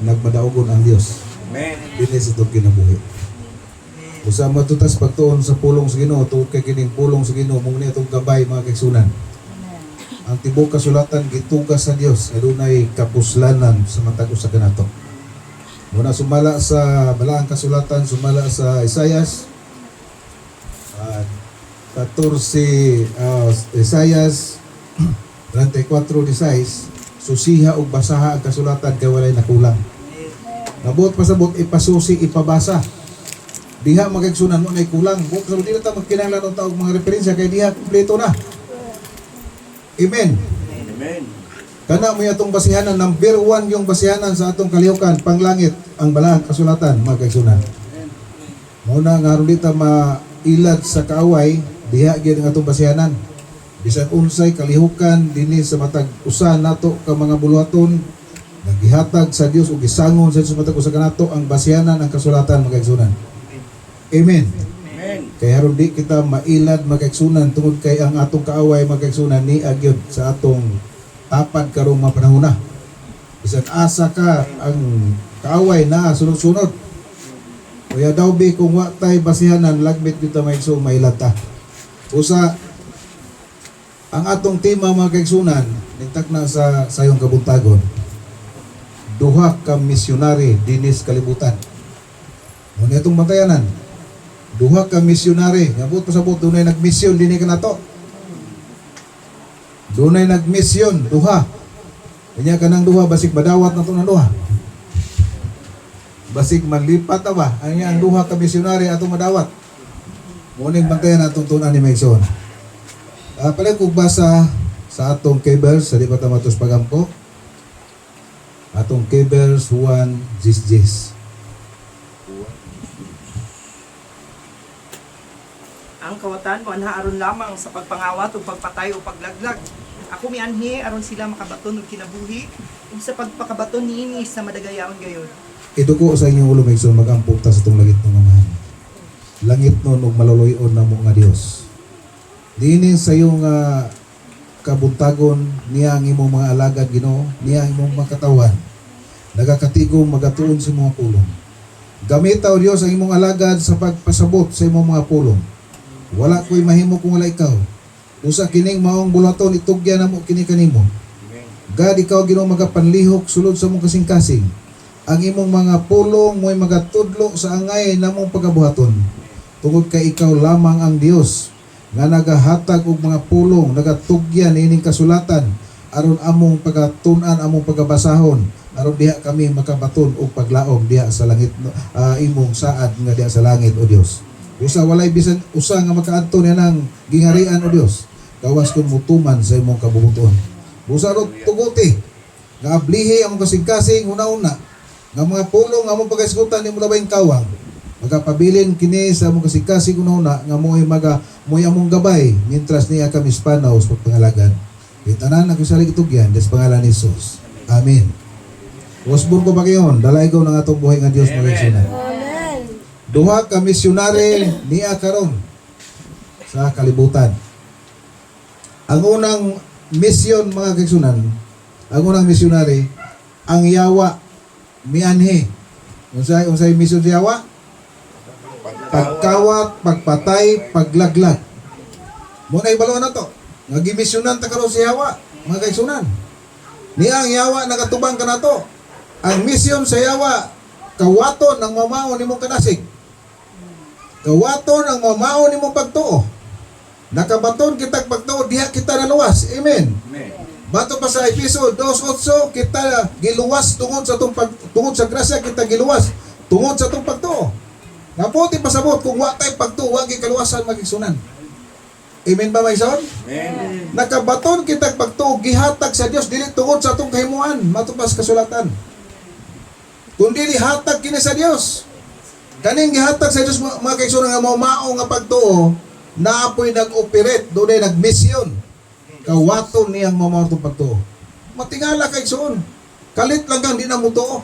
Nagmadaogon ang Dios. Amen. Dili sa itong kinabuhi. Usa matutas pagtuon sa pulong sa Ginoo, tuod kay kining pulong sa Ginoo, mong ni itong gabay mga kaigsunan. Ang tibuok kasulatan gitugas sa Dios, adunay kapuslanan sa matag usa kanato. Muna sumala sa balaang kasulatan, sumala sa Isaias 14 Isaias 34:16, susiha og basaha ang kasulatan kay walay nakulang. Nabuot pasabot ipasusi ipabasa. Diha magigsunan mo nay kulang. Buot pasabot dili ta magkinahanglan og taog mga referensya kay diha kompleto na. Amen. Amen. Kana mo atong basihanan, number 1 yung basihanan sa atong kalihukan, panglangit, ang balaang kasulatan, mga kaigsunan. Muna nga ron dita mailad sa kaaway, diha gyud ang atong basihanan. Bisan unsay kalihukan dinhi sa matag usa nato ka mga buluhaton, nagihatag sa Dios ug gisangon sa Dios matag usa kanato ang basihanan ang kasulatan, mga kaigsunan. Amen. Amen. Kaya haron di kita mailad mga kaigsunan tungod kay ang atong kaaway mga kaigsunan ni agyod sa atong tapad karong mga panahon na. Bisan asa ka ang kaaway na sunod-sunod. Kaya daw bi kung wa tay basihanan lagbit kita maigsoon mailad ta. Usa ang atong tema mga kaigsunan ningtak na sa sayong kabuntagon. Duha ka misyonary dinis kalibutan. Mo ni atong bantayanan. Duha ka misyonary, ngabot pasabot dunay nagmisyon dinhi kanato. Dunay nagmisyon duha. Kanya kanang duha basig madawat nato na duha. Basig manlipat ta ba? Ang duha ka misyonary atong madawat. Muning bantayan atong tun-an ni Maigsoon. Pala kog basa sa atong Kebers sa di pa ta matos pagampo. Atong Kebers 1:10. Ang kawatan mo anha aron lamang sa pagpangawat o pagpatay o paglaglag. Ako mianhi aron sila makabaton og kinabuhi ug sa pagpakabaton niini sa madagayaon gayon. Idugo sa inyong ulo Maigsoon magampok ta sa itong langit ng mamahan. Langit nun ug maluluyon na mo nga Dios. Diinin sa iyong kabuntagon niya ang imong mga alagad Ginoo, niya ang imong mga katawan. Nagakatigong magatuon sa mga pulong. Gamita o Dios ang imong alagad sa pagpasabot sa imong mga pulong. Wala ko'y mahimo kung wala ikaw. Usa kining maong bulaton itugya na mo kini kanimo. God ikaw Ginoo magapanlihok sulod sa mong kasing-kasing. Ang imong mga pulong mo'y magatudlo sa angay na mong pagabuhaton. Tungod kay ikaw lamang ang Dios nga nagahatag og mga pulong, nagatugyan ining kasulatan aron among pagatun-an, among pagabasahon, aron diha kami makabaton og paglaom diha sa langit, imong saad nga diha sa langit o Dios. Usa walay bisan usa nga makaadto niya ng gingarian o Dios. Gawas kun mutuman sa imong kabubuton. Usa ro tuguti nga ablihi among kasing-kasing una-una nga mga pulong nga among pagaisgutan nimo labayng kawang. Magapabilin kini sa among kasing-kasing una-una nga mo'y among gabay mientras niya kami spanaw sa pagpangalagan. Itanan ako sa ligtugyan des pangalan ni Jesus. Amen. Usbon ko bagyon, dalay ko ng atong buhay nga Dios mga kaigsunan. Duha ka misyonary niya karon sa kalibutan. Ang unang misyon mga kaigsunan, ang unang misyonary ang yawa mianhi. Unsay misyon sa yawa? Pagkawat, pagpatay, paglaglag. Muna ibalo na to. Nagimisyonan ta karon sa yawa mga kaigsunan. Niya ang yawa nagatubang kanato. Ang misyon sa yawa kawaton ang mamao nimong kanasig. Kawaton ang mamao nimong pagtuo. Nakabaton kitag pagtuo diha kita naluwas. Amen. Amen. Bato pa sa Efeso 2:8 kita giluwas tungod sa grasya kita giluwas tungod sa atong pagtuo. Naputi pasabot kung wa tay pagtuo wa gyud kaluwasan magigsunan. Amen ba Maigsoon? Amen. Nakabaton kitag pagtuo gihatag sa Dios dili tungod sa atong kahimuan matupas kasulatan. Kundi hatag kini sa Dios. Kaning gihatag sa Dios mga kaigsunan nga mao nga pagtuo naapoy nag-operate dunay nagmisyon. Kawaton niyang mao tong pagtuo. Matingala kaigsuon. Kalit lang kang di na mo tuo.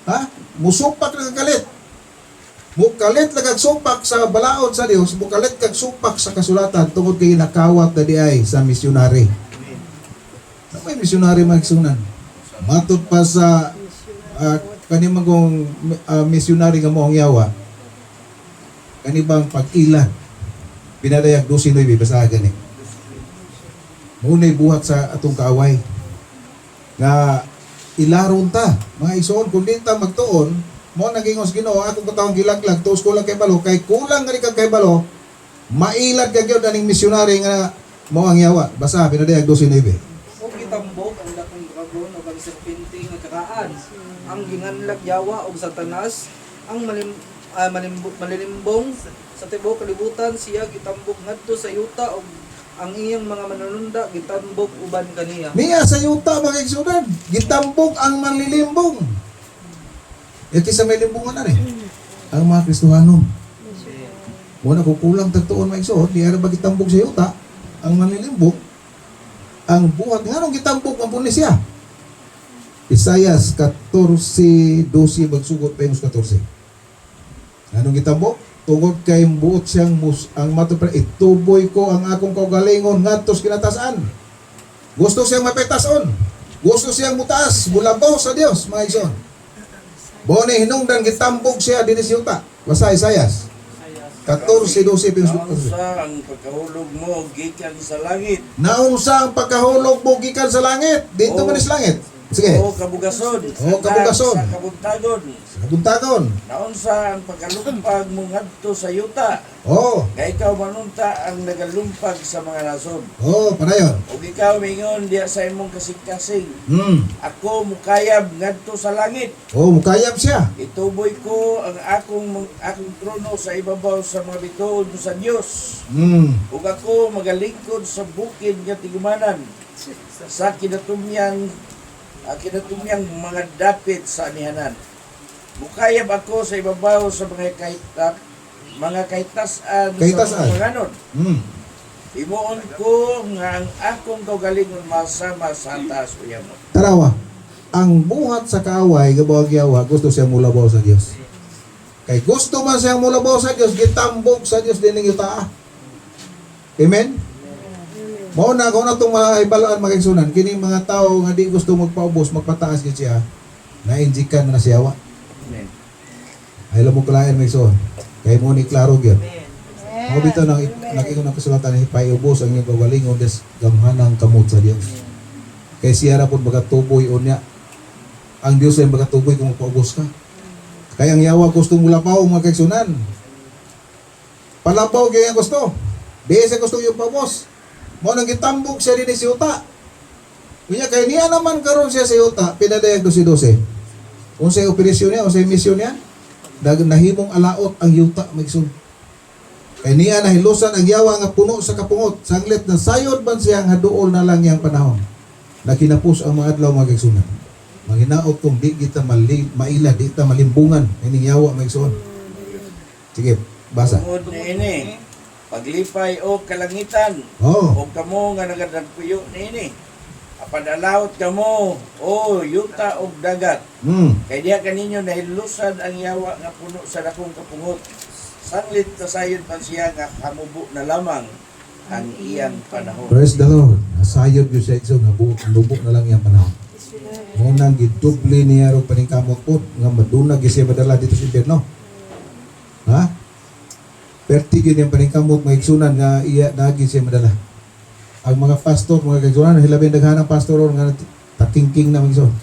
Ha? Musupak lang kalit. Mukalit lang kag supak sa balaod sa Dios, mukalit kag supak sa kasulatan tungod kay nakawat na di ay sa misyonary. May misyonary magsunan. Matod pa sa kanimang kong missionary nga mo ang yawa, kanibang pag-ilan, pinadayag 12 basahan gani. Muna'y buhat sa atong kaaway, nga ilaron ta, mga igsoon, kung di ta magtuon, mo nagingos Ginoo, akong katawang gilaglag, tuos ko lang kay balo, kay kulang nga rin kay balo, mailad ka gyud aning missionary nga mo ang yawa, basa, pinadayag 12. O gitambok ang lakong dragon o ang serpente nga karaan. Ang ginganlag yawa o Satanas, ang malilimbong sa tibuok kalibutan siya gitambok ngadto sa yuta o ang iyang mga manununda gitambok uban kaniya. Niya sa yuta mga igsunan, gitambok ang manlilimbong. Yung kisa may limbungan na rin. Ang mga Kristohanon. Muna kukulang tagtuon mga igsunan, di ara ba gitambok sa yuta, ang manlilimbong, ang buhat nga nung gitambok ang punis siya. Isayas 14:12 magsugot pa yung 14. Anong gitambok? Tungod kay buot siyang ang matupre, ituboy ko ang akong kaugalingon ngadtos kinatasan. Gusto siyang mapetason. Gusto siyang mutaas, mulabaw sa Dios, mga igsoon. Bone hinungdan gitambok siya dinhi sa yuta. Basa Isayas 14:12 Naunsa ang pagkahulog mo gikan sa langit. Naunsa ang pagkahulog mo gikan sa langit? Dito man sa langit. Sige. O kabugason. O kabugason. Sa kabuntagon. Buntagon. Naunsa ang pagkalumpag mo ngadto sa yuta. Oh, Kay ikaw manunta ang nagalumpag sa mga nason. oh, panayon. Ug ikaw mingon diya sa imong kasing-kasing. Ako mukayab ngadto sa langit. Oh, mukayab siya. Ituboy ko ang akong trono sa ibabaw sa mga bituon sa Dios. Ug ako magalingkod sa bukid nga tigumanan sa kinatumyang mga dapit sa anihanan. Mukayab ako sa ibabaw sa mga kaitasan sa mga nganon. Imuon ko nga ang akong kaugalingon masama sa taas uyamo. Tarawa, ang buhat sa kaaway, gabawag yawa, gusto siyang mulabaw sa Diyos. Kay gusto man siyang mulabaw sa Diyos, gitambok sa Diyos din ng yuta. Amen? Mao na kung itong mga ibalaan magigsunan, kining mga tao nga di gusto magpaubos, magpataas yun siya, na-injikan na siya yawa. Amen. Ay lang mo kalain may son. Kay mo ni klaro gyud. Mao bitaw nang nakingon ang kasulatan ni paiubos ang iyong kagalingon des gamhanang kamot sa Dios. Kay siya ra pud magatuboy unya. Ang Dios ay magatuboy kung magpaubos ka. Kay ang yawa gusto mo lapaw mga kaigsunan. Palapaw gyud ang gusto. Di sa gusto yung paubos. Mao nang gitambok siya dinhi sa yuta. Unya kay niya naman karon siya sa yuta, pinadayag 12. Unsay operasyon niya, unsay misyon niya? Nahimong alaot ang yuta magsun. Kay niya nahilusan ang yawa nga puno sa kapungot, sanglit na sayod man siya nga duol na lang yang panahon. Nakinapos ang mga adlaw mga kaigsunan. Manginaot kung di kita maila, di kita malimbungan ining yawa magsun. Sige, basa. Tungod niini, paglipay o kalangitan, Oh. o kamo nga nagadagpuyo niini. Apadalawot kamo, o yuta o dagat. Kay diha kaninyo nahilusan ang yawa nga puno sa dakong kapungot. Sanglit na sayod man siya nga kamubo na lamang ang iyang panahon. Praise the Lord. Nasayod yun siya nga lubok na lang yung panahon. Munang gidubli niya ro paningkamot po nga madunag siya madala dito sa impyerno. Ha? Pertigin yung paningkamot mga igsunan nga iya nagi siya madala. Ang mga pastor, mga kaigsunan, hilabing daghanang pastor ron nga takingking na mga igsunan.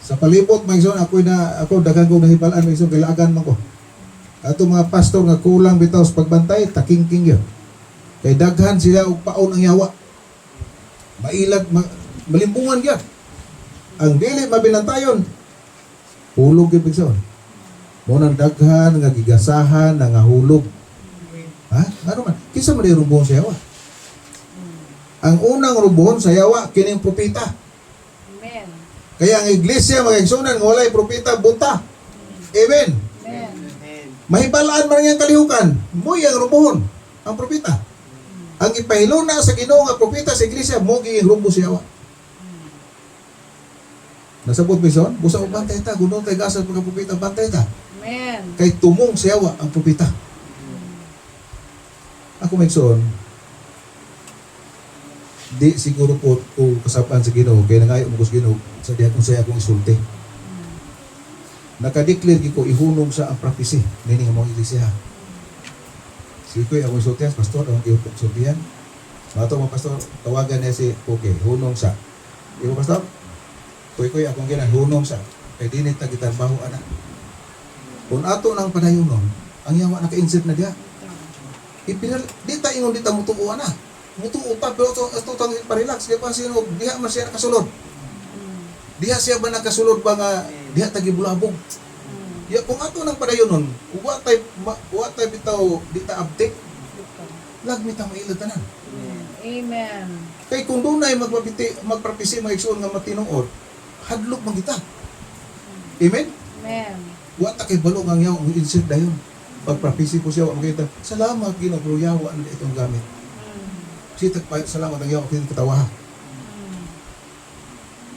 Sa palibot mga igsunan, ako daghang kong nahibalaan mga igsunan, kailangan man ko. Ato mga pastor nga kulang bitaw sa pagbantay, takingking yun. Kay daghan sila og paon ang yawa. Mailad, malimbungan yan. Ang dili mabilantayon, hulog yung bigson. Munang daghan, nga gigasahan, nga hulog. Ha? Ano man? Kisa man yung rumbong sa yawa. Ang unang rumbong sa yawa, kining propita. Amen. Kaya ang iglesia, mga igsunan, walay propita, bunta. Amen. Amen. Mahibalaan man niyang kalihukan, mo yung rumbong, ang propita. Ang ipahiluna sa Ginoo nga propeta sa iglesia, mo giyang rumbo sa yawa. Nasabot bison, busa og bantay ta, gunong tay gasal pagka propeta bantay ta. Amen. Kay tumong sa yawa ang propeta. Ako magsuon, di siguro po kasapaan sa Ginoo kay nangayo mo sa Ginoo sa diha kung saya akong isulti. nakadeclare gyud ko ihunong sa ang prophecy nini nga mga iglesia. Sige ko ako isultihan, pastor, ang isultihan. Mato mo pastor, tawagan niya si okay, hunong sa. Imo pastor? Kuy akong ginan hunong sa. Kay dinit ta gitrabaho ana. Kung ato nang padayonon, ang yawa naka-insert na diha. Ipinal di ta ingon di ta mutuo ana. Mutuo ta pero ato tang pa-relax kay pa sino diha man siya nakasulod. Diha siya ba nakasulod ba nga diha ta gibulabog. Ya kung ato nang padayonon, wa tay bitaw di ta update. Lag mi ta mailad tanan. Amen. Kay kung dunay magpropesi mga igsoon nga matinuod, hadlok man kita. Amen? Amen. Wa ta kay balo nga yaw ang insert dayon. Pag propesi ko siya, makita, salamat Ginoo pero yawa na itong gamit. Sita salamat ang yawa kini katawa.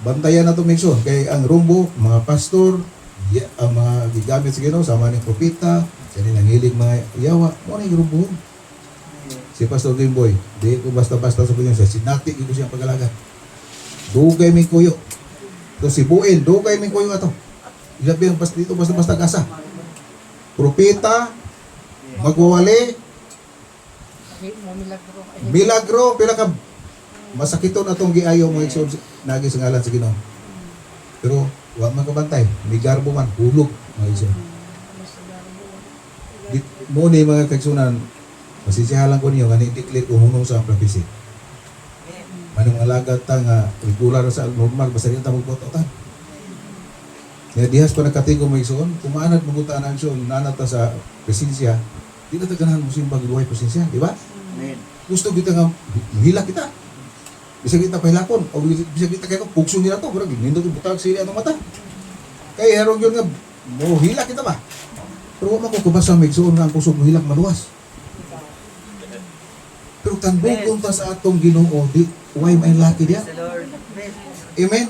Bantayan na to igsoon kay ang rumbo mga pastor, ang mga gigamit sa Ginoo sama ni propeta, sa nilang mga yawa, mo ni rumbo. Si Pastor Greenboy, di ko basta-basta sa kanya siya, sinati ko siyang pag-alaga. Dugay may kuyo. To si Buin, dugay may kuyo ato. Ilabi ang dito basta-basta kasa. Propeta, magwawali, milagro, pila ka masakiton atong giayo mga igsoon nagi sa ngalan sa Ginoo. Pero wa man kabantay, may garbo man, hulog mga igsoon. Mo ni mga kaigsunan, masisihalan ko niyo nga ni-declare ko hunong sa prophecy. Manong alaga ta nga regular sa normal basta rin ta magboto ta. Nga dihas pa nagkatingko mo igsoon, kumaanad magutaan ang igsoon nanata sa presensya, di na ta ganahan mo simbang gibuhay presensya, di ba? Amen. Gusto kita nga mahila kita. Bisa kita pahilakon o bisa kita kay pugso nila to, pero nindot butag sila atong mata. Kay herong yun nga mo hila kita ba? Pero wa man ko kubasa may igsoon nga ang kusog mo hilak maluwas. Pero tanbukon ta sa atong Ginoo, di why may laki diya? Amen.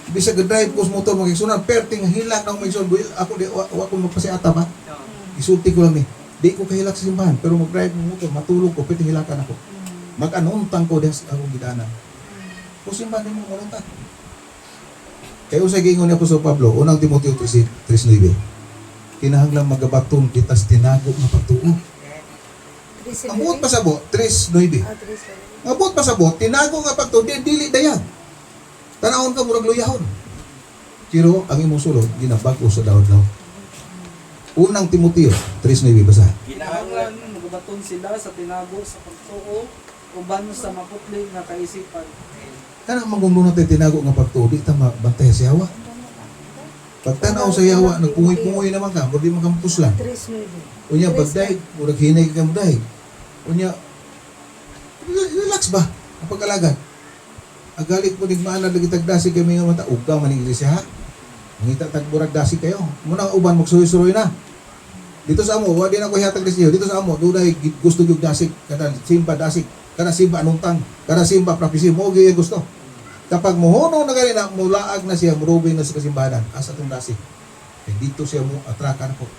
Bisa ga-drive ko sa motor mo igsunan, perting hilak ng igsoon, ako di wa ko magpasiata ba? Isulti ko lang ni. Di ko kahilak sa simbahan, pero mag-drive mo motor, matulog ko, pwede hilakan ako. Mag-anuntang ko des akong gidana. Kung simbahan din mo manuntang. Kaya usay giingon ni Apostol Pablo, unang Timoteo 3:9. Kinahanglan magabaton kita sa tinago nga pagtuo. Ang buot pasabot, 3:9. Ang buot pasabot, tinago nga pagtuo, dili dayan. Tanahon ka murag luyahon. Pero ang imong sulod, ginabag-o sa daw-daw. Unang Timoteo 3:9 basa. Kinahanglan Kinahanglan magabaton sila sa tinago sa pagtuo uban sa maputli nga kaisipan. Kanang mangundo natin tinago nga pagtuo, di ta mabantay sa yawa. Pag tanaw sa yawa, nagpungoy-pungoy naman ka, di makampus lang. Unya pagdaig, murag hinay ka mo daig. Unya, relax ba ang pag-alagad? Agalit mo nigmaan na lagi tagdasi kay mga mata, ugka man ang iglesia ha? Mangita tagburag dasi kayo. Muna uban, magsuroy-suroy na. Dito sa amo, wadi na ko hihatag dasi dito sa amo, doon ay gusto yung dasig, kada simba dasig, kada simba anuntang, kada simba prophecy, mo gaya gusto. Kapag muhuno na ganina, mulaag na siya, murubing na sa kasimbahan, asa itong dasig. Kaya dito siya mo atrakan po.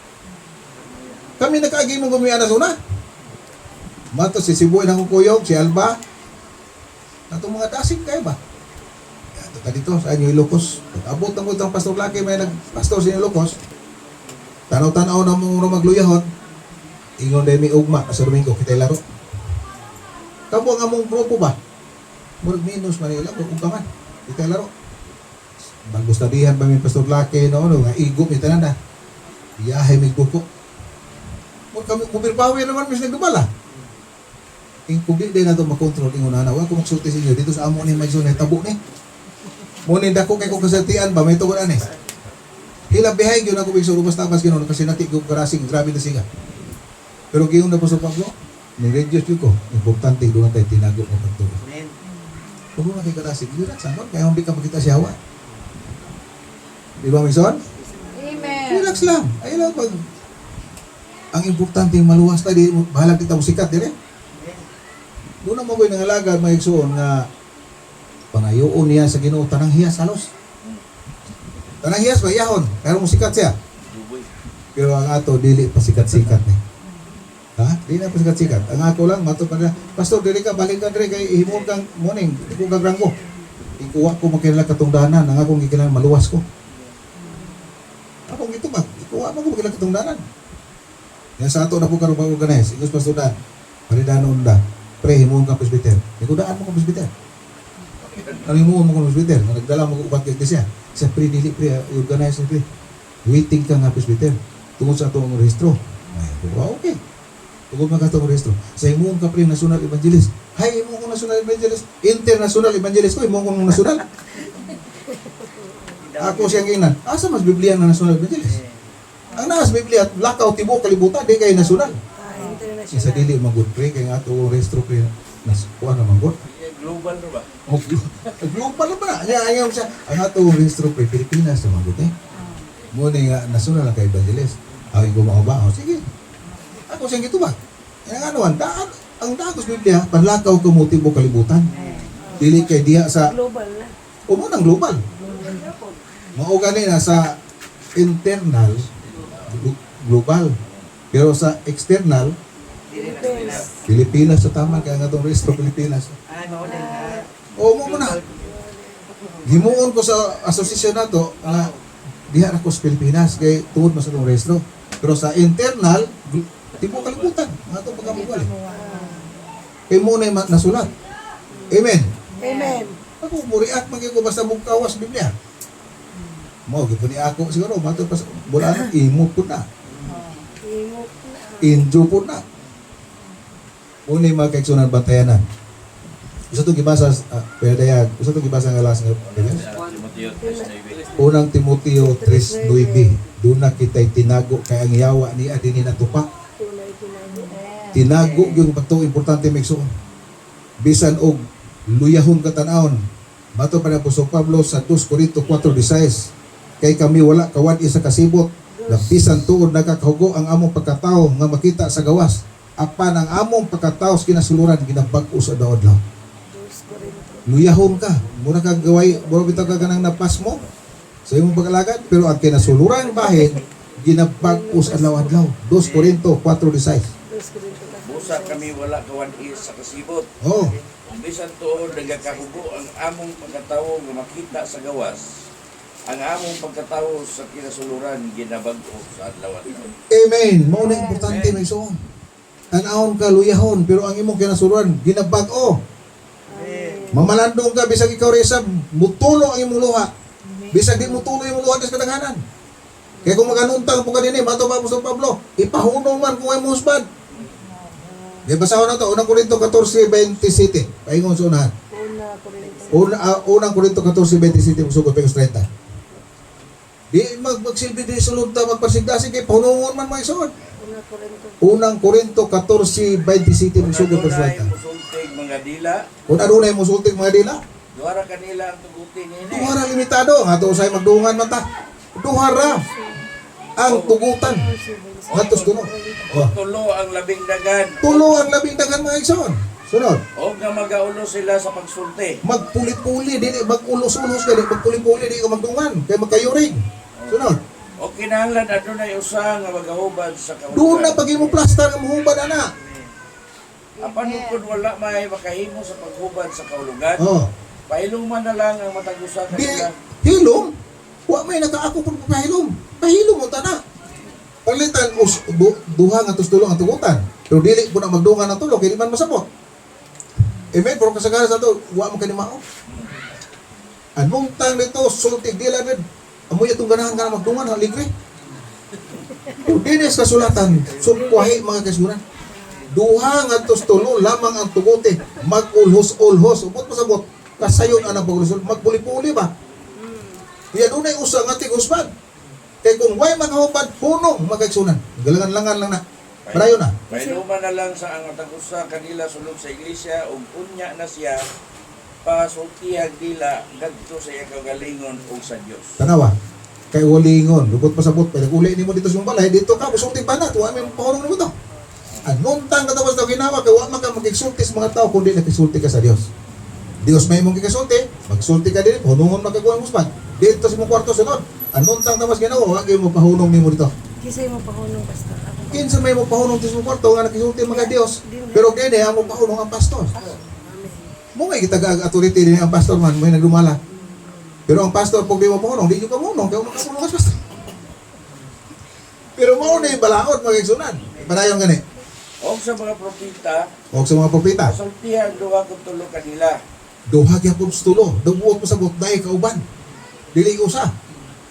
Kami nakaagi mong gumiya na suna. Mato si Sibuy na kukuyog, si Alba. Natong mga dasig kayo ba? Ito dito sa inyo Ilocos. Abot ng utang Pastor Laki, may nagpastor sa Ilocos. Tanaw-tanaw na mong magluyahon. Ingon dahil may ugma sa Domingo, kita'y laro. Kamu ang among grupo ba? Murag minus Manila, ugkaman. Kita'y laro. Bagos tabihan ba may Pastor Laki, no, nga igop ni tanan na. Iyahay may buko. Kami kubirpawi naman mis nagdubala. Ing kubik din na ito makontrol ingon na wa ko magsulti sa inyo dito sa amo ni may zone tabo ni. Mo ni dako kay ko kasatian ba may tugon ani. Hila bihay gyud ako bigso ubas tabas ginon kasi nati ko karasing grabe na siga. Pero giyon na po sa Pablo, ni reduce jud ko. Importante doon tayo tinago ko pagtuo. Amen. Kung mo kay karasing gyud sa kaya hindi ka makita siya wa. Di ba Mason? Amen. Relax lang. Ay lang pag ang importante yung maluwas tayo, bahala kita musikat, dire. Doon na mo ko'y nangalagad, may igsoon nga pangayoon niya sa Ginoo, tanang hiyas halos. Tanang hiyas ba, iyahon, pero musikat siya. Pero ang ato, dili pa sikat-sikat ni. Ha? Dili na pa sikat-sikat. Ang ako lang, mato pa na, Pastor, dili ka, balik ka dire, kay ihimon kang morning, ikong kagranggo. Ikuha ko makilala katong dahanan, ang akong ikilan maluwas ko. Ako akong gitubag. Ikuha mo ko magiging katungdanan. Yan sa ato na po karong pag-organize. Ingos pastudan. Paridano unda. Pre, himuon ka presbyter. Ikudaan mo ka presbyter. Ano himuon mo ka presbyter? Nagdala mo ko upat kay siya. Sa pre, dili pre, organize ni pre. Waiting ka nga presbyter. Tungod sa atong rehistro. Ay, okay. Tungod man ka atong rehistro. Sa himuon ka pre, national evangelist. Hay, himuon ko national evangelist. International evangelist ko, himuon ko national. Ako siyang inan. Asa mas Biblia na national evangelist? Ang naas Biblia, lakaw tibo kalibutan, di kayo national. Sa dili magud pre kay nga ato rehistro pre nas kuan na magud. Global na ba? O global ba? Nya ayaw siya ang ato rehistro pre Pilipinas na magud eh. Mo ni nga national kay evangelist. Ay ko mao ba? O sige. Ako siyang gitubag. Yang ano daan ang dagos Biblia panlakaw ko mo tibo kalibutan. Dili kay diha sa Global na. o mo nang global. Mao gani na sa internal global. Pero sa external Pilipinas sa tama kaya nga itong rehistro Pilipinas. Ay, mauna nga. O mo na. Gimuon ko sa asosasyon na to nga diha ako sa Pilipinas kay tuod mas itong rehistro. Pero sa internal, tipo kalibutan. Nga itong pagkamugal eh. Kay mo na yung nasulat. Amen. Amen. Ako mo react man ko basta mugkawas Biblia. Mo gipon ni ako siguro mato pas bulan imo pud na. Injo pud na. Unay mga kaigsunan bantayanan. Isa itong gibasa, Pedayag, isa itong gibasa ng alas ng Timoteo 3:9. Unang Timoteo 3:9. Doon na kita'y tinago kay ang yawa ni adini natupa. Tinago yung bato, importante may iksuon. Bisan og luyahon katanahon. Bato pa na Apostol Pablo sa 2 Corinto 4:16. Kay kami wala kawad isa kasibot. Bisan tuod nakakahugo ang among pagkatao nga makita sa gawas. Apan ang among pagkatao sa kinasuluran ginabag-o sa daw-adlaw. Luyahon ka. Muna ka gaway, muna bitaw ka ganang napas mo sa imong pag-alagad. Pero ang kinasuluran bahin, ginabag-o sa adlaw-adlaw. 2 Corinto 4:16. Busa kami wala kawan is sa kasibot. Oh, Bisan tuod nagakahugo ang among pagkatawo nga makita sa gawas. Ang among pagkatawo sa kinasuluran ginabag-o sa adlaw-adlaw. amen. Mao na importante may suon. Tanahon ka luyahon, pero ang imong kinasuluran ginabag-o. Mamalandong ka bisag ikaw resab, mutulo ang imong luha. Bisag di mutulo imong luha sa kadaghanan. Kaya kung maganuntang po kanini, mato pa Apostol Pablo, ipahunong man kung imong husband. Di basahon na to, unang Korinto 14:27. Paingon sa unahan. Unang Korinto 14:27, sugot pengos 30. Di magsilbi di sulod ta magpasigdasi kay pahunungon man mga isuod. Unang Korinto 14:27, sugot pengos 30. Musultig mga dila, Kung adunay mo sultig mga dila, duara kanila ang tugutin ini. duhara limitado. Ato usay magdungan man ta. Duhara ang tugutan. Ngatos tulo. Oh. Tulo ang labing dagan. Tulo ang labing dagan mga igsoon. Sunod. O nga magaulo sila sa pagsulti. Magpuli-puli, dili mag-ulos-ulos ka, magpuli-puli, di ka magdungan, kaya magkayuring. Sunod. O kinahanglan adunay usa nga magahubad sa kahulugan. Doon na pag mo plaster ang muhubad, ana. Apan kung wala may makahimo sa paghubad sa kahulugan, Oh. pailuman na lang ang matag usa Di, kanila. hilom. Wa may nakaako pun pahilom. Pahilom mo tana. Palitan duha nga tulong ang tugutan. Pero dili po na magdungan ng tulong, kaya di man masabot. Amen, pero kasagaran sa ito, wa mo kanimao. Anong tang nito, sultig dila rin. Amoy itong ganahan ka na magdungan, haligre. Kung dinis kasulatan, sumpuahi mga kasuran. Duha nga tulo lamang ang tuguti. Mag-ulhos-ulhos. Ubot mo sabot. Kasayon ang pag-ulhos. Magpuli-puli ba? Iya doon ay usa nga tig-husband. Kaya kung way maghubad, punong magkaigsunan. Galangan-langan lang na. Parayo na. Pailuman na lang sa ang matag usa kanila sulod sa iglesia ug unya na siya pasultihag dila gadto sa iya kagalingon ug sa Dios. Tanawa. Kay walingon. Lubot pasabot. Pwede uli ni mo dito sa mong balay. Dito ka, musulting pa na. Tuwa may pahulong mo to. Anong tang katawas daw ginawa, kaya wag man ka mag-exulti sa mga tao kundi nag-exulti ka sa Dios. Dios may mong kikasulti, magsulti ka din, hunungon magkakuha ang husband. Dito sa mong kwarto sunod. Anong tang tawas ginawa, wag mo pahunong nimo dito. Kisay mo pahunong pastor. Kinsa may mo pahunong sa mong kwarto nga nag-exulti mga Dios. Pero kini ang mo pahunong ang pastor. Mo nga kita authority din ang pastor man, may nagdumala. Pero ang pastor pag di mo pahunong, di ka pahunong, kaya mo kasulong ang pastor. Pero mao na yung balaod mga kaigsunan. Padayon gani. O sa mga propita, O sa mga propeta, kasultihan duha kung tulo kanila. duha gyapon sa tulo. Dubuot mo sa butday kauban. Dili usa.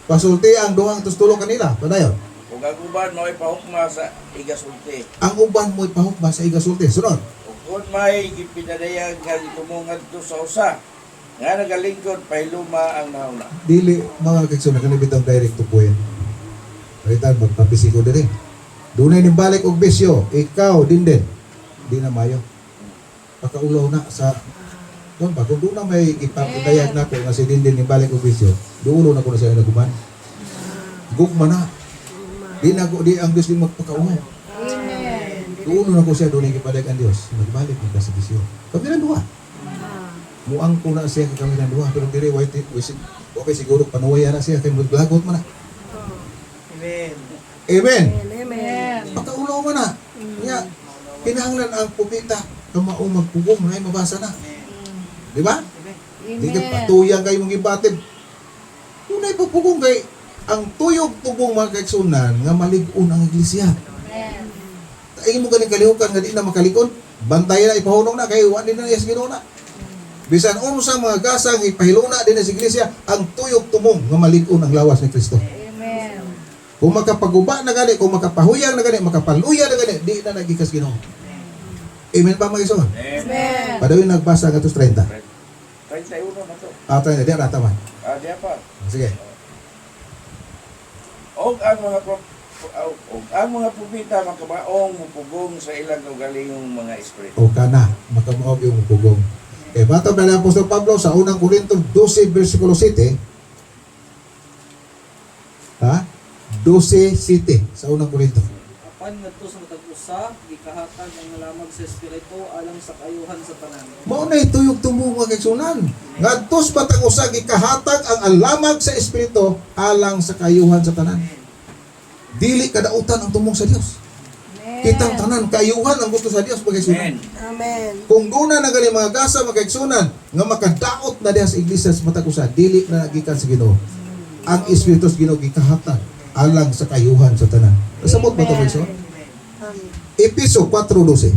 Pasulti ang duhang tustulo kanila. Padayon. Kung ang uban mo'y pahukma sa igasulti. Ang uban mo ipahukma sa igasulti. Sunod. Ug kung may gipinadayan nga tumungad to sa usa, nga nagalingkod pahiluma ang nauna. Dili mga kaigsunan kanibit ang direct to point. Palitan magpapisiko diri. Dunay ning balik og bisyo, ikaw din. Di na mayo. Pakaulaw na sa doon pa, kung doon na may ipapitayag na ko nga si Dindin ning balik og bisyo, duulo na ko na siya naguman. Gugma na. Di ang Diyos din magpakauhaw. Duulo na ko siya doon ipadag ang Diyos. Magbalik mo sa bisyo. Kami na duha. Muang ko na siya kami na duha. Pero diri, okay siguro panuwaya na siya. Kaya maglagot man na. Amen. Amen. Amen. Pakaulaw man na. Nga, kinahanglan ang pupita kamaong magpugong na mabasa na. Di ba? Di ka patuyang kayo mong ibatid. Tunay pagpugong kay ang tuyog tubong mga kaigsunan nga malig-on ang iglesia. Ay mo ganing kalihukan nga di na makalikon. Bantayan na ipahunong na kay wa din na yes ginuna. Bisan unsa mga gasang ipahiluna din sa iglesia ang tuyog tubong nga malig-on ang lawas ni Kristo. Amen. Kung makapaguba na gani, kung makapahuyang na gani, makapaluya na gani, di na nagikas Ginoo. Amen pa mga kaigsunan. Amen. Padawin nagbasa nga 30. 31 na to. Ata na di rata man. Diya pa. Sige. Og ang mga propita makabaong mupugong sa ilang kaugalingong mga espiritu. O kana, makamuog yung pugong. Eh, bato na lang Apostol Pablo sa unang Korinto 12 versikulo 7. Ha? 12:7 sa unang Korinto. Apan ngadto sa matag usa, gikahatag ang nalamag sa espiritu alang sa kayuhan sa tanan. Mao na ituyog tumo mga kaigsunan. Ngadtos batang usa gikahatag ang alamag sa espiritu alang sa kayuhan sa tanan. Dili kadautan ang tumong sa Dios. Kitang tanan kayuhan ang gusto sa Dios mga kaigsunan. Amen. Amen. Kung doon na nagali mga gasa mga kaigsunan nga makadaot na diha sa iglesia sa matag usa, dili na nagikan sa Ginoo. Ang espiritu sa Ginoo gikahatag alang sa kayuhan sa tanan. Nasamot ba ito kaigsunan? Amen. Episo 4:12.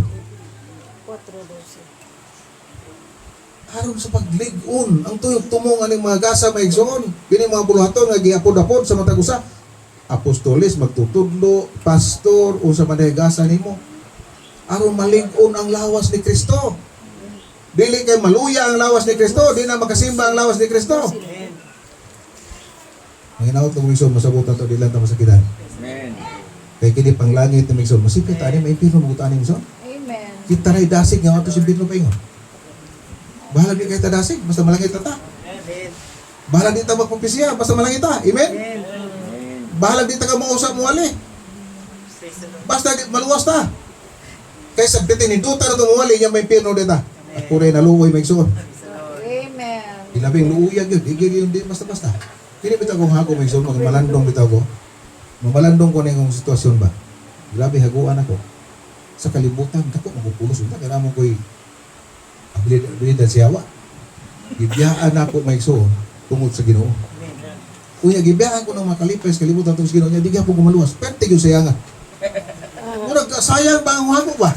4:12. Aron sa paglig-on ang tuyog tumong aning mga gasa maigsoon kini mga buluhaton nga giapod-apod sa matag usa, apostoles magtutudlo, pastor unsa man gasa nimo aron malig-on ang lawas ni Kristo. Dili kay maluya ang lawas ni Kristo, di na makasimba ang lawas ni Kristo. Ang hinaut ng migsoon masabutan to di lang ta masakitan. Amen. Kay kini panglangit ng migsoon masipit ani may impirno magutan ni migsoon. Amen. Kita ray dasig nga ato si impirno paingon. Bahala di kay ta dasig basta malangit ta. Amen. Bahala di ta magpupisiya basta malangit ta. Amen. Amen. Bahala di ta ka mausap mo ali. Basta maluwas ta. Kay sa bitin hinduta na tumuwali niya may pirno dita. At pure na luoy may igsoon. Amen. Ilabing luuyag yun. Igil yun di basta-basta. Kini bitaw kong hago may igsoon. Malandong bitaw ko. Mamalandong ko na yung sitwasyon ba. Grabe haguan ako. Sa kalibutan, ako magupulos. Kaya mo ko'y abilidad siyawa. Gibiyaan ako may igsoon tungod sa Ginoo. Kuya, gibiyaan ko ng makalipay sa kalibutan tungod sa Ginoo niya. Di ka po kumaluwas. Perte yung saya nga. Murag sayang ba ang hago ba?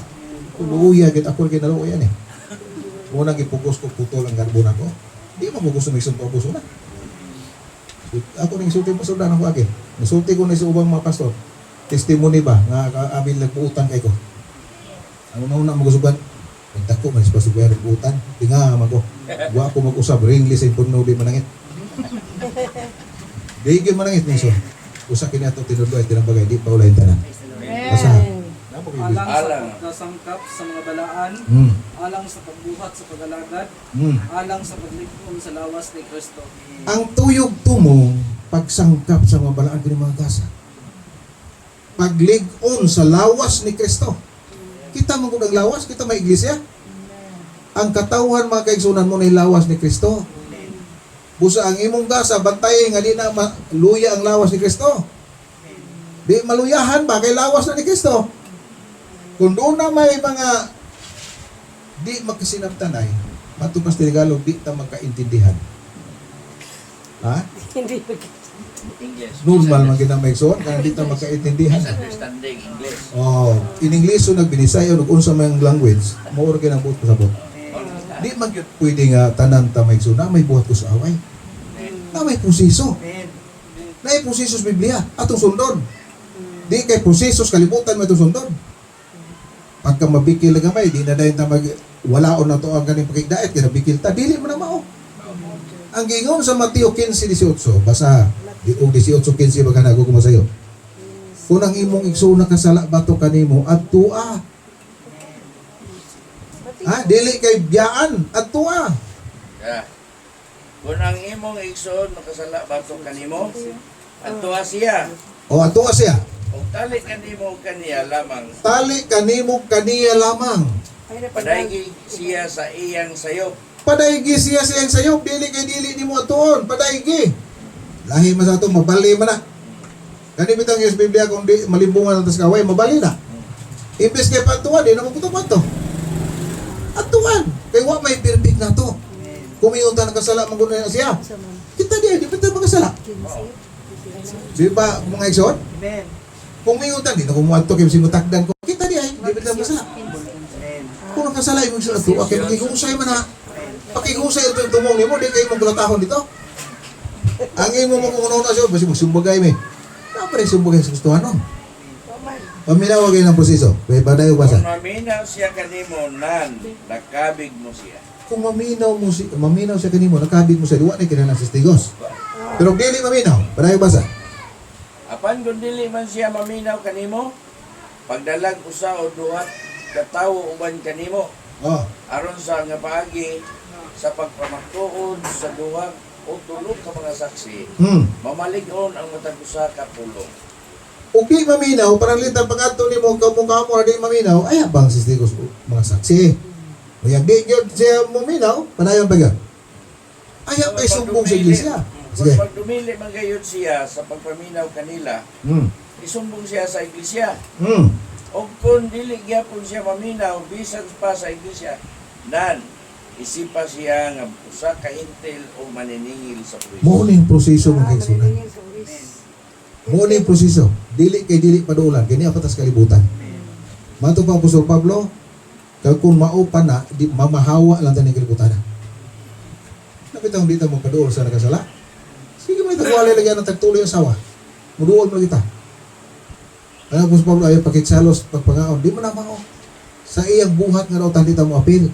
Luuyag at ako rin kinalo yan eh. Muna gipugos ko putol ang garbon ako. Di mo gusto may sunto puso na. Ako nang sulti pa sudan ako agi. Nasulti ko na sa ubang mga pastor. Testimony ba nga amin nagpuutan kay ko. Ano na mo gusugan? Nagdako man sa pasugan nagpuutan. Tinga ko. Wa ko mag-usab ringless in puno di manangit. Digil manangit niso. Usa kini ato tinudlo ay tinabagay di pa ulahin tanan. Asahan. Namo kay Alang sa Alang. pagkasangkap sa mga balaan, alang sa pagbuhat sa pag-alagad, alang sa paglikon sa lawas ni Kristo. Ang tuyog tumong pagsangkap sa mga balaan kini mga gasa. Paglig-on sa lawas ni Kristo. Kita mo kung ang lawas, kita may iglesia. Ang katawhan mga kaigsunan mo na lawas ni Kristo. Busa ang imong gasa, bantay nga di na luya ang lawas ni Kristo. Di maluyahan ba kay lawas na ni Kristo? Kung doon na may mga di magkasinabtanay, matupas Tagalog, di ta magkaintindihan. Ha? Hindi magkita. English. Normal man gina maigsoon kaya di ta magkaintindihan. Misunderstanding English. Oh, in English so nagbinisay o unsa man language, mao ra kinang buot pasabot. Di man gyud pwede nga tanan ta maigsoon na may buhat ko sa away. Na may proseso. Amen. Na may proseso sa Biblia atong sundon. Di kay proseso sa kalibutan mo atong sundon. Pagka mabikil na gamay, di na dayon ta mag walaon na to ang ganing pakigdaet kaya bikil ta dili man na mao. Ang gingon sa Mateo 15:18 basa di og 18:15 baga nago ko sayo. Kung ang imong igsoon nakasala bato kanimo adtua. Dili kay biyaan adtua. Yeah. Kung ang imong igsoon makasala bato kanimo, adtua siya. O adtua siya. Ug tali kanimo kaniya lamang. Tali kanimo kaniya lamang. Padaygi siya sa iyang sayop. Padaygi siya sa iyang sayop, dili kay dili nimo atuon, padaygi. Lahi man sa ato mabali man na. Kani bitang yung Biblia kung di malimbungan ang kaway, mabali na. Imbes kay patuan, di na maputo-pato. Atuan, kay wa may perfect na to. Kumiyunta ng kasala, magunan na siya. Kita di pita magkasala. Di ba mga igsoon? Amen. Kumiyunta, di na kumuha to, kaya sinutakdan ko. Kita di pita magkasala. Amen. Kung nakasala, ibig sila to, kaya makikungsay man na. Pakikungsay ito yung tumong ni mo, di kayo mong gulatahon dito. Ang imo mo kung una siya, basi magsumbagay mi. Napre sumbagay sa gustuhan nun. Paminaw kayo ng proseso. Kaya badayo basa. Kung maminaw siya kanimo nan, nakabig mo siya. Kung maminaw siya kanimo, nakabig mo sa liwa na kinanang testigos. Pero dili maminaw, badayo basa. Apan kung dili man siya maminaw kanimo, pagdalag usa o duha ka tawo uban kanimo, Oh, aron sa nga paagi sa pagpamatuod sa duha o tulo ka mga saksi, mamalig-on ang matag usa ka pulong. Ug di maminaw, parang litang pag-ato ni mo, kamukha mo, di maminaw, ay abang testigos mga saksi. Kaya di yun siya maminaw, panayon ba yun? Ay abang sumbong sa iglesia. Sige. Kung pagdumili man gayud siya sa pagpaminaw kanila, isumbong siya sa iglesia. O kung dili gyapon siya maminaw, bisan pa sa iglesia, nan, isipa siya nga usa ka intel o maniningil sa pulis. Muning proseso mga kaigsunan. Muning proseso. Dili kay dili padulan. Kini apatas kalibutan. Mato pa Apostol Pablo, kag kung maupa na, di mamahawa lang taning kalibutan. Napitang dito mo paduol sa nakasala. Sige mo itagwali lagi ang tagtuloy ang sawa. Muduol mo kita. Kaya Apostol Pablo ayaw pakiksalos pagpangaon. Di mo na mao. Sa iyang buhat nga daw tandita mo apil.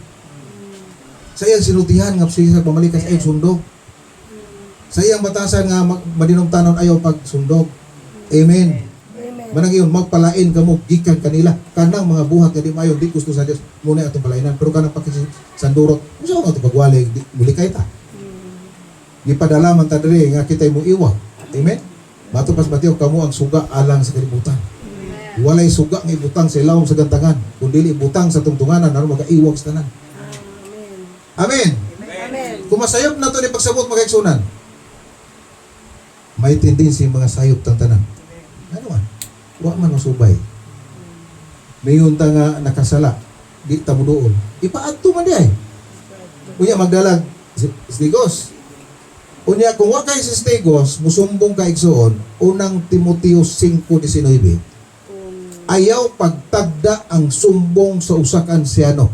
Sa iyang sinutihan nga siya pamalikas ayaw sundog. Sa iyang batasan nga madinumtanon ayaw pagsundog. Amen. Manang iyon, magpalain ka mo, gikan kanila. Kanang mga buhat nga di mayo, di gusto sa Diyos, muna itong palainan. Pero kanang pakisandurot, kung saan ito pagwali, muli kay ta. Gipadala man ta diri nga kita'y mo iwa. Amen? Matupas batiyo, kamo ang suga alang sa kalibutan. Walay suga nga ibutang sa ilawom sa gantangan. Kung dili ibutang sa tungtunganan, ano magaiwag sa tanan. Amen. Kung masayop na ito ni pagsabot magkaigsunan, may tendency mga sayop tang tanan. Ano man? Wa man masubay. Mayon ta nga nakasala, di ta muduol. Ipaadto man di ay. Unya magdalag stigos. Unya kung wa kay stigos, musumbong ka igsoon, unang Timoteo 5:19. Ayaw pagtagda ang sumbong sa usa ka ansyano.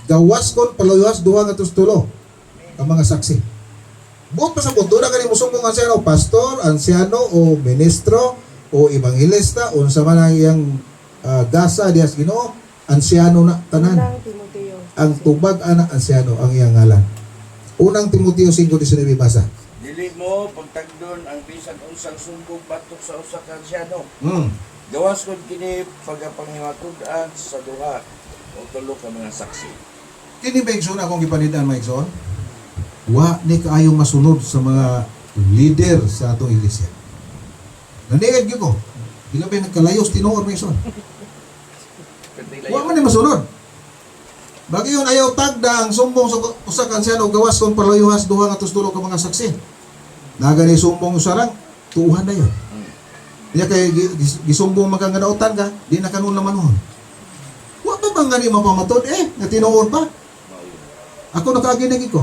Gawas kon paluyas duha nga tulo ang mga saksi. Buot pa sa punto na kanimo sumbong ansyano, pastor, ansyano o ministro o evangelista o sa man ang iyang gasa dias Ginoo, ansyano na tanan. Ang tubag ana ansyano ang iyang ngalan. Unang Timoteo 5:19 basa. Dili mo pagtagdon ang bisan unsang sumbong batok sa usa ka ansyano. Gawas kod kini pagapanghimatud-an sa duha o tulo ka mga saksi. Kini ba igsoon akong gipanid-an mga igsoon? Wa ni kaayong masunod sa mga leader sa atong iglesia. Naniid gyud ko. Dili ba nagkalayos tinuod mga igsoon? Wa man ni masunod. Bagi yun ayaw tagda ang sumbong sa usa ka ansyano gawas kon paluyuhas duha nga tulo ka mga saksi. Nagani sumbong usarang tuuhan na yun. Kaya kay gisumbong maganganaotan ka, di na kanon naman noon. Wa pa bang gani mapamatod nga tinuod pa? Ako nakaginigi ko.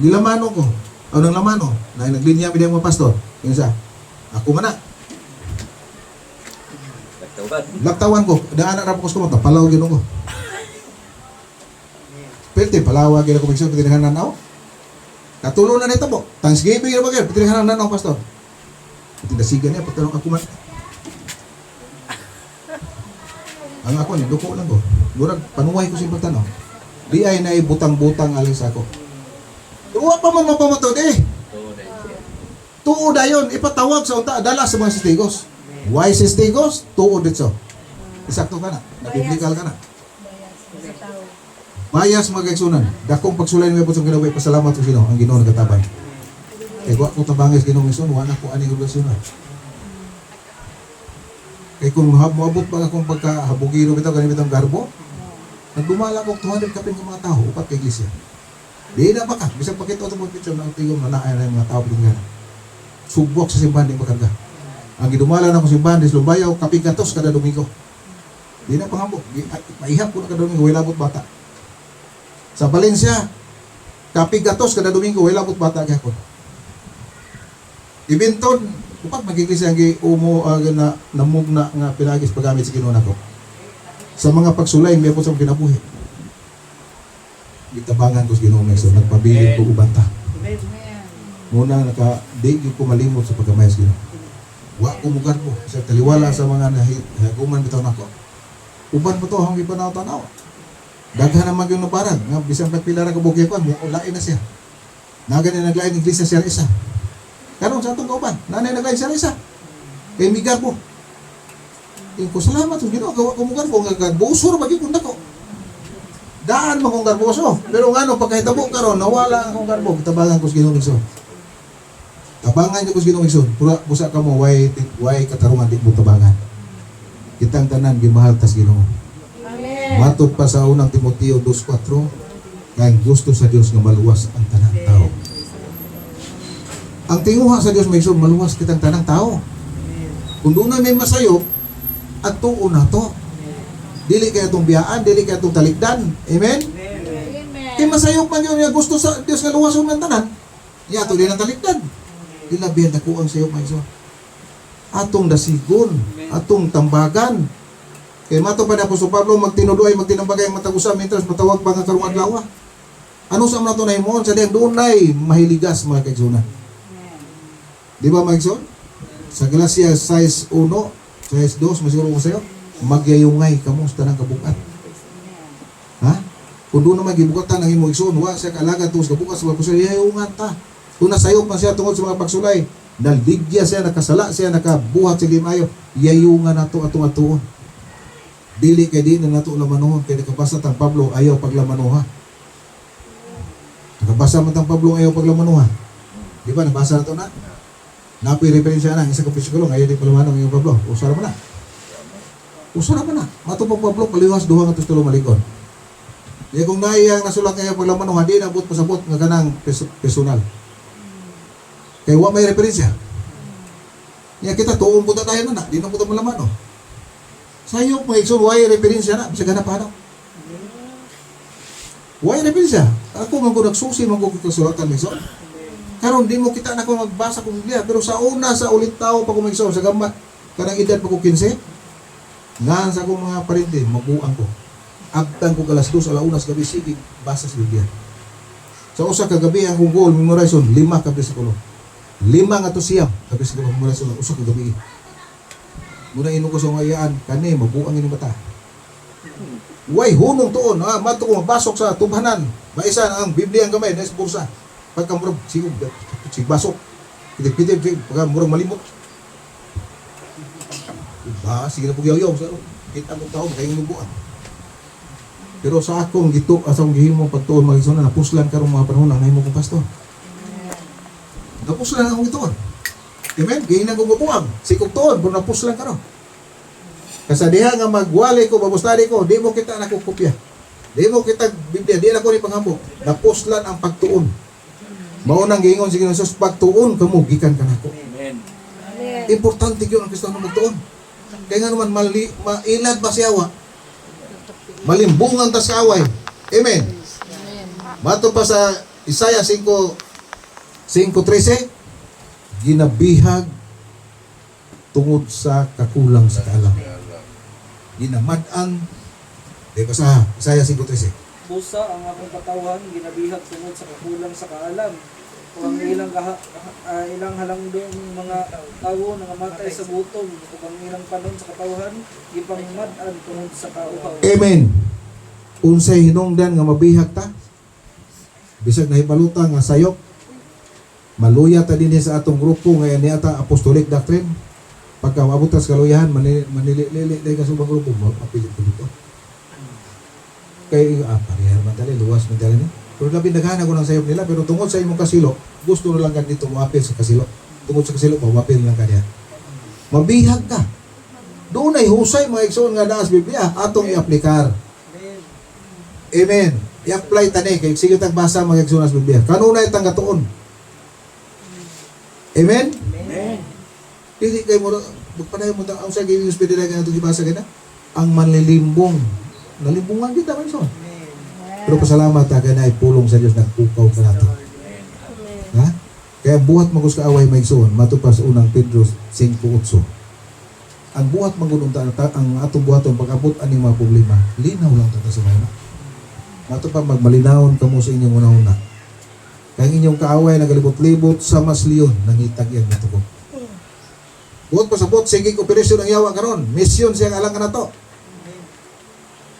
Gilamano ko. Ano nang laman, na naglinya mi mga pastor. Yung sa, ako man na. Laktawan ko, daan na ko sa palaw gino ko. Pwede, palawa gino ko bigso, pitilihan na nao. Katulo na nito po. Thanksgiving na ba kayo? Pitilihan na nao, pastor. Tinasigan niya, pagtanong ako man. Ang ako, duko lang ko. Murag, panuway ko sa pagtanong. Di ay na butang-butang alis ako. Tuwa pa man mapamatod eh. Tuod ayon, ipatawag sa unta, dala sa mga sistigos. Why sistigos? Tuod dito. Isakto ka na, nabiblical ka na. Bayas mga kaigsunan. Dakong pagsulay ng ipot sa ginaway, pasalamat ko sino, ang Ginoo nagatabang. Kaya ko tabangis Ginoo Ison, wala ko ani ko sunan. Kaya kung maabot ba akong pagkahabugiro bitaw ganito ang garbo, nagdumala ko 200 kapin ng mga tao upat kay iglesia. Di na baka, bisag pakita ito mga picture ng tigom na naay na yung mga tao pinigyan. Subok sa simbahan di makarga. Ang gidumala na ko simbahan di Lumbayaw, kaping gatos kada Domingo. Di na pangambok, maihap ko na kada Domingo, wala labot bata. Sa Valencia, kaping gatos kada Domingo, wala labot bata gyapon. Ibinton, upat magiglesia ang umo na namugna nga pinagis paggamit sa Ginoo nako. Sa mga pagsulay, may po sa kinabuhi. Itabangan ko sa Ginoo Ison, nagpabilin ko ubanta. Muna di ko malimot sa paggamay sa Ginoo. Wa ko mugar po sa taliwala sa mga nahaguman bitaw nako. Uban mo to hanggi panaw-tanaw. Daghan naman yung naparang, nga bisan pagpila ra ka bugay ko, lain na siya. Nagani naglain iglesia siya isa. Karon sa atong kauban, nanay naglain siya isa. Kay migar po. Ko salamat sa Ginoo, gawa ko mugar po nga busor bagi kun dako. Daan mo kong garboso. Pero ngano pagkahitabo karon nawala akong garbo, tabangan ko sa Ginoo Ison. Tabangan niyo ko sa Ginoo Ison. Busa ka mo way katarungan di mo tabangan. Kitang tanan gimahal tas Ginoo. Amen. Matod pa sa unang Timoteo 2:4, kay gusto sa Dios nga maluwas ang tanang tao. Ang tinguha sa Dios may Ison, maluwas kitang tanang tao. Kung doon na may masayop, at tuon na to. Dili kaya itong biyaan, dili kaya itong talikdan. Amen? Amen. Kaya masayop man yun, nga gusto sa Dios nga luwas ng tanan. Yato din ang talikdan. Ilabihan na ko ang sayop may Ison. Atong dasigon, atong tambagan. Kaya mato pa na Apostol Pablo, magtinudoy, magtinambagay, matagusa, mentras matawag pa nga karong adlaw. Ano sa mga ito na himoon? Sa diyang doon ay mahiligas mga kaigsunan. Di ba mga kaigsun? Sa Galacia 6:1, 6:2, masiguro ko sa'yo, magyayungay kamo sa tanang kabukat. Ha? Kung doon naman gibukatan ang imong igsoon, wa siya kaalaga tungos kabukat sa mga pusoy, yayungan ta. Kung nasayop man siya tungod sa mga pagsulay, naligya siya, nakasala siya, nakabuhat sa limayo, yayungan nato atong atuon. Dili kay di na nato lamanuhon, kay nakabasa tang Pablo ayaw paglamanuha. Nakabasa man tang Pablo ayaw paglamanuha. Di ba nabasa nato na? Napoy referensya na isa ka psikolohog ayaw di palamanong yung Pablo. Usara man na. Usara man na. Mato pa Pablo paliwas duha nga tulo malikon. Di kung naiyang nasulat ayaw paglamanuha, di nabot pasabot nga kanang personal. Kaya wa may referensya. Nga kita tuong punta tayo na, di na punta malaman, no? Sa'yo, mga ikson, why referensya na? Bisa ganap pa, no? Why referensya? Ako, man ko nagsusi, man ko kasulatan, mga ikson. Karon di mo kita na ko magbasa kong Biblia, pero sa una, sa ulit tao pa ko mga ikson, sa gamba, kanang edad pa ko 15, ngahan sa akong mga parente, mabuang ko. Agtan ko alas 2, alaunas gabi, sige, basa sa Biblia. Sa usa kagabi, ang kong goal, memorization, 5 kapitulo. 5 nga to siyam, kapitulo, memorization, usa kagabi. Muna ino ko sa mga iyaan, kani, mabuang ini mata. Way, hunong toon, mato ko mabasok sa tubhanan. Maisan ang Biblia ang gamay, nais bursa. Pagkamurag, sigbasok. Pitip-pitip, pagkamurag malimot. Ba, sige na po yaw-yaw. Kita mo tao, kayong lubuan. Pero sa akong gito, asang gihimo pagtuon, mag-isuna, napuslan ka rin mga panahon, ang nahimo kong pastor. Napuslan akong gitoon. Amen? Gahinan kong mabuang. Sikog toon, kung napuslan ka rin. Kasadiha nga magwali ko, babustari ko, di mo kita nakukopya. Di mo kita Biblia, di na ko ni panghambog. Napuslan ang pagtuon. Maunang giingon sige Jesus, pagtuon kamo gikan kanako. Amen. Importante gyud ang Kristiyano magtuon. Kaya nga naman mailad ba si awa? Malimbungan ta sa away. Amen. Mato pa sa Isaiah 5 5:13, ginabihag tungod sa kakulang sa kaalam. Ginamad-an, sa Isaiah 5:13. Busa ang akong katawan ginabihag tungod sa kakulang sa kaalam. O ang ilang halangdong mga tawo nga matay sa butong o ang ilang panon sa katawan gipangmad-an tungod sa kauhaw. Amen. Unsay hinungdan nga mabihag ta? Bisag nahibaluta nga sayop. Maluya ta dinhi sa atong grupo nga niata Apostolic Doctrine. Pagka maabot ta sa kaluyahan, manilili ka sa ubang grupo, mapilit ko dito. Kay parehar madali, luwas madali ni. Pero labi naghahanap ko ng sayop nila, pero tungod sa imong kasilo, gusto na lang ka dito moapil sa kasilo. Tungod sa kasilo, moapil lang ka diya. Mabihag ka. Doon ay husay mga igsoon nga daas Biblia, atong i-aplikar. Amen. I-apply tani kay sige tag basa mga igsoon sa Biblia. Kanunay tang gatuon. Amen. Amen. Dili kay mo magpanayon mo ang sa giving spirit nga atong gibasa gina. Ang manlilimbong. Nalimbungan kita man son. Pero pasalamat ta kay naay pulong sa Dios nagpukaw ka nato. Ha? Kaya buhat magus kaaway may igsoon matupa sa unang Pedro 5:8. Ang buhat magulong ta ang atong buhaton pag-abot aning mga problema, linaw lang ta sa mga. Matupa magmalinawon kamo sa inyong una-una. Kaya inyong kaaway nagalibot-libot sa masliyon nangitag yan natuko. Buhat pasabot sige operasyon ang yawa karon. Mission siya alang ka nato.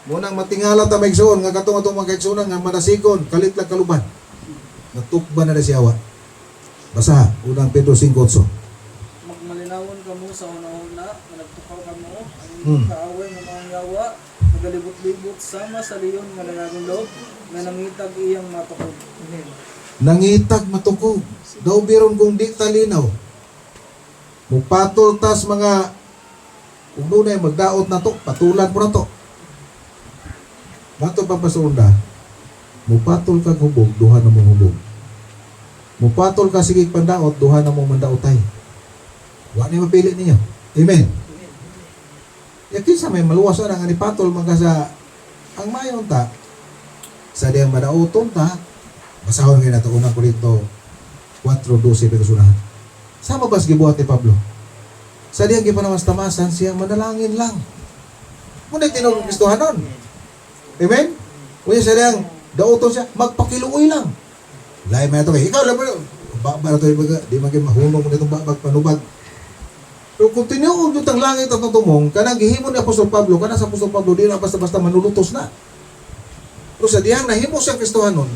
Munang matingala ta maigsoon nga katong atong mga kaigsunan nga manasigon kalit lang kaluban. Natukban na siya yawa. Basa unang Pedro 5:8. Magmalinawon kamo sa una-una nga nagtukaw kamo ang inyong kaaway nga mga yawa nagalibot-libot sama sa liyon nga nanagulog nga nangitag iyang matukod. Nangitag matukog. Daw biron kung di talinaw. Mupatol tas mga kung doon ay magdaot na to, patulan po na to. Bato pa pasunda, mupatol ka hubog, duha na mong hubog. Mupatol ka sigig pandaot, duha na mong mandaotay. Wa ni mapili ninyo. Amen. Yakin sa may maluwas na nga ni patol mga sa ang mayon ta sa diyang madaoton ta basahon kayo na ito unang Korinto 4:12 pagkasunahan. Sama ba gibuhat ni Pablo? Sa diyang gipanamas-tamasan siya manalangin lang. Muna tinong Kristohan nun. Amen? Kaya sa diyang daoton siya, magpakiluoy lang. Lahi may ito kayo. Ikaw lang mo yun. Baba na ito, di maging mahunong mo nitong babag, panubag. Pero kung tinuog yung tang langit at tumong, kanang gihimo ni Apostol Pablo, kanang sa Apostol Pablo, di na basta-basta manulutos na. Pero sa diyang nahimo siya Kristohan nun,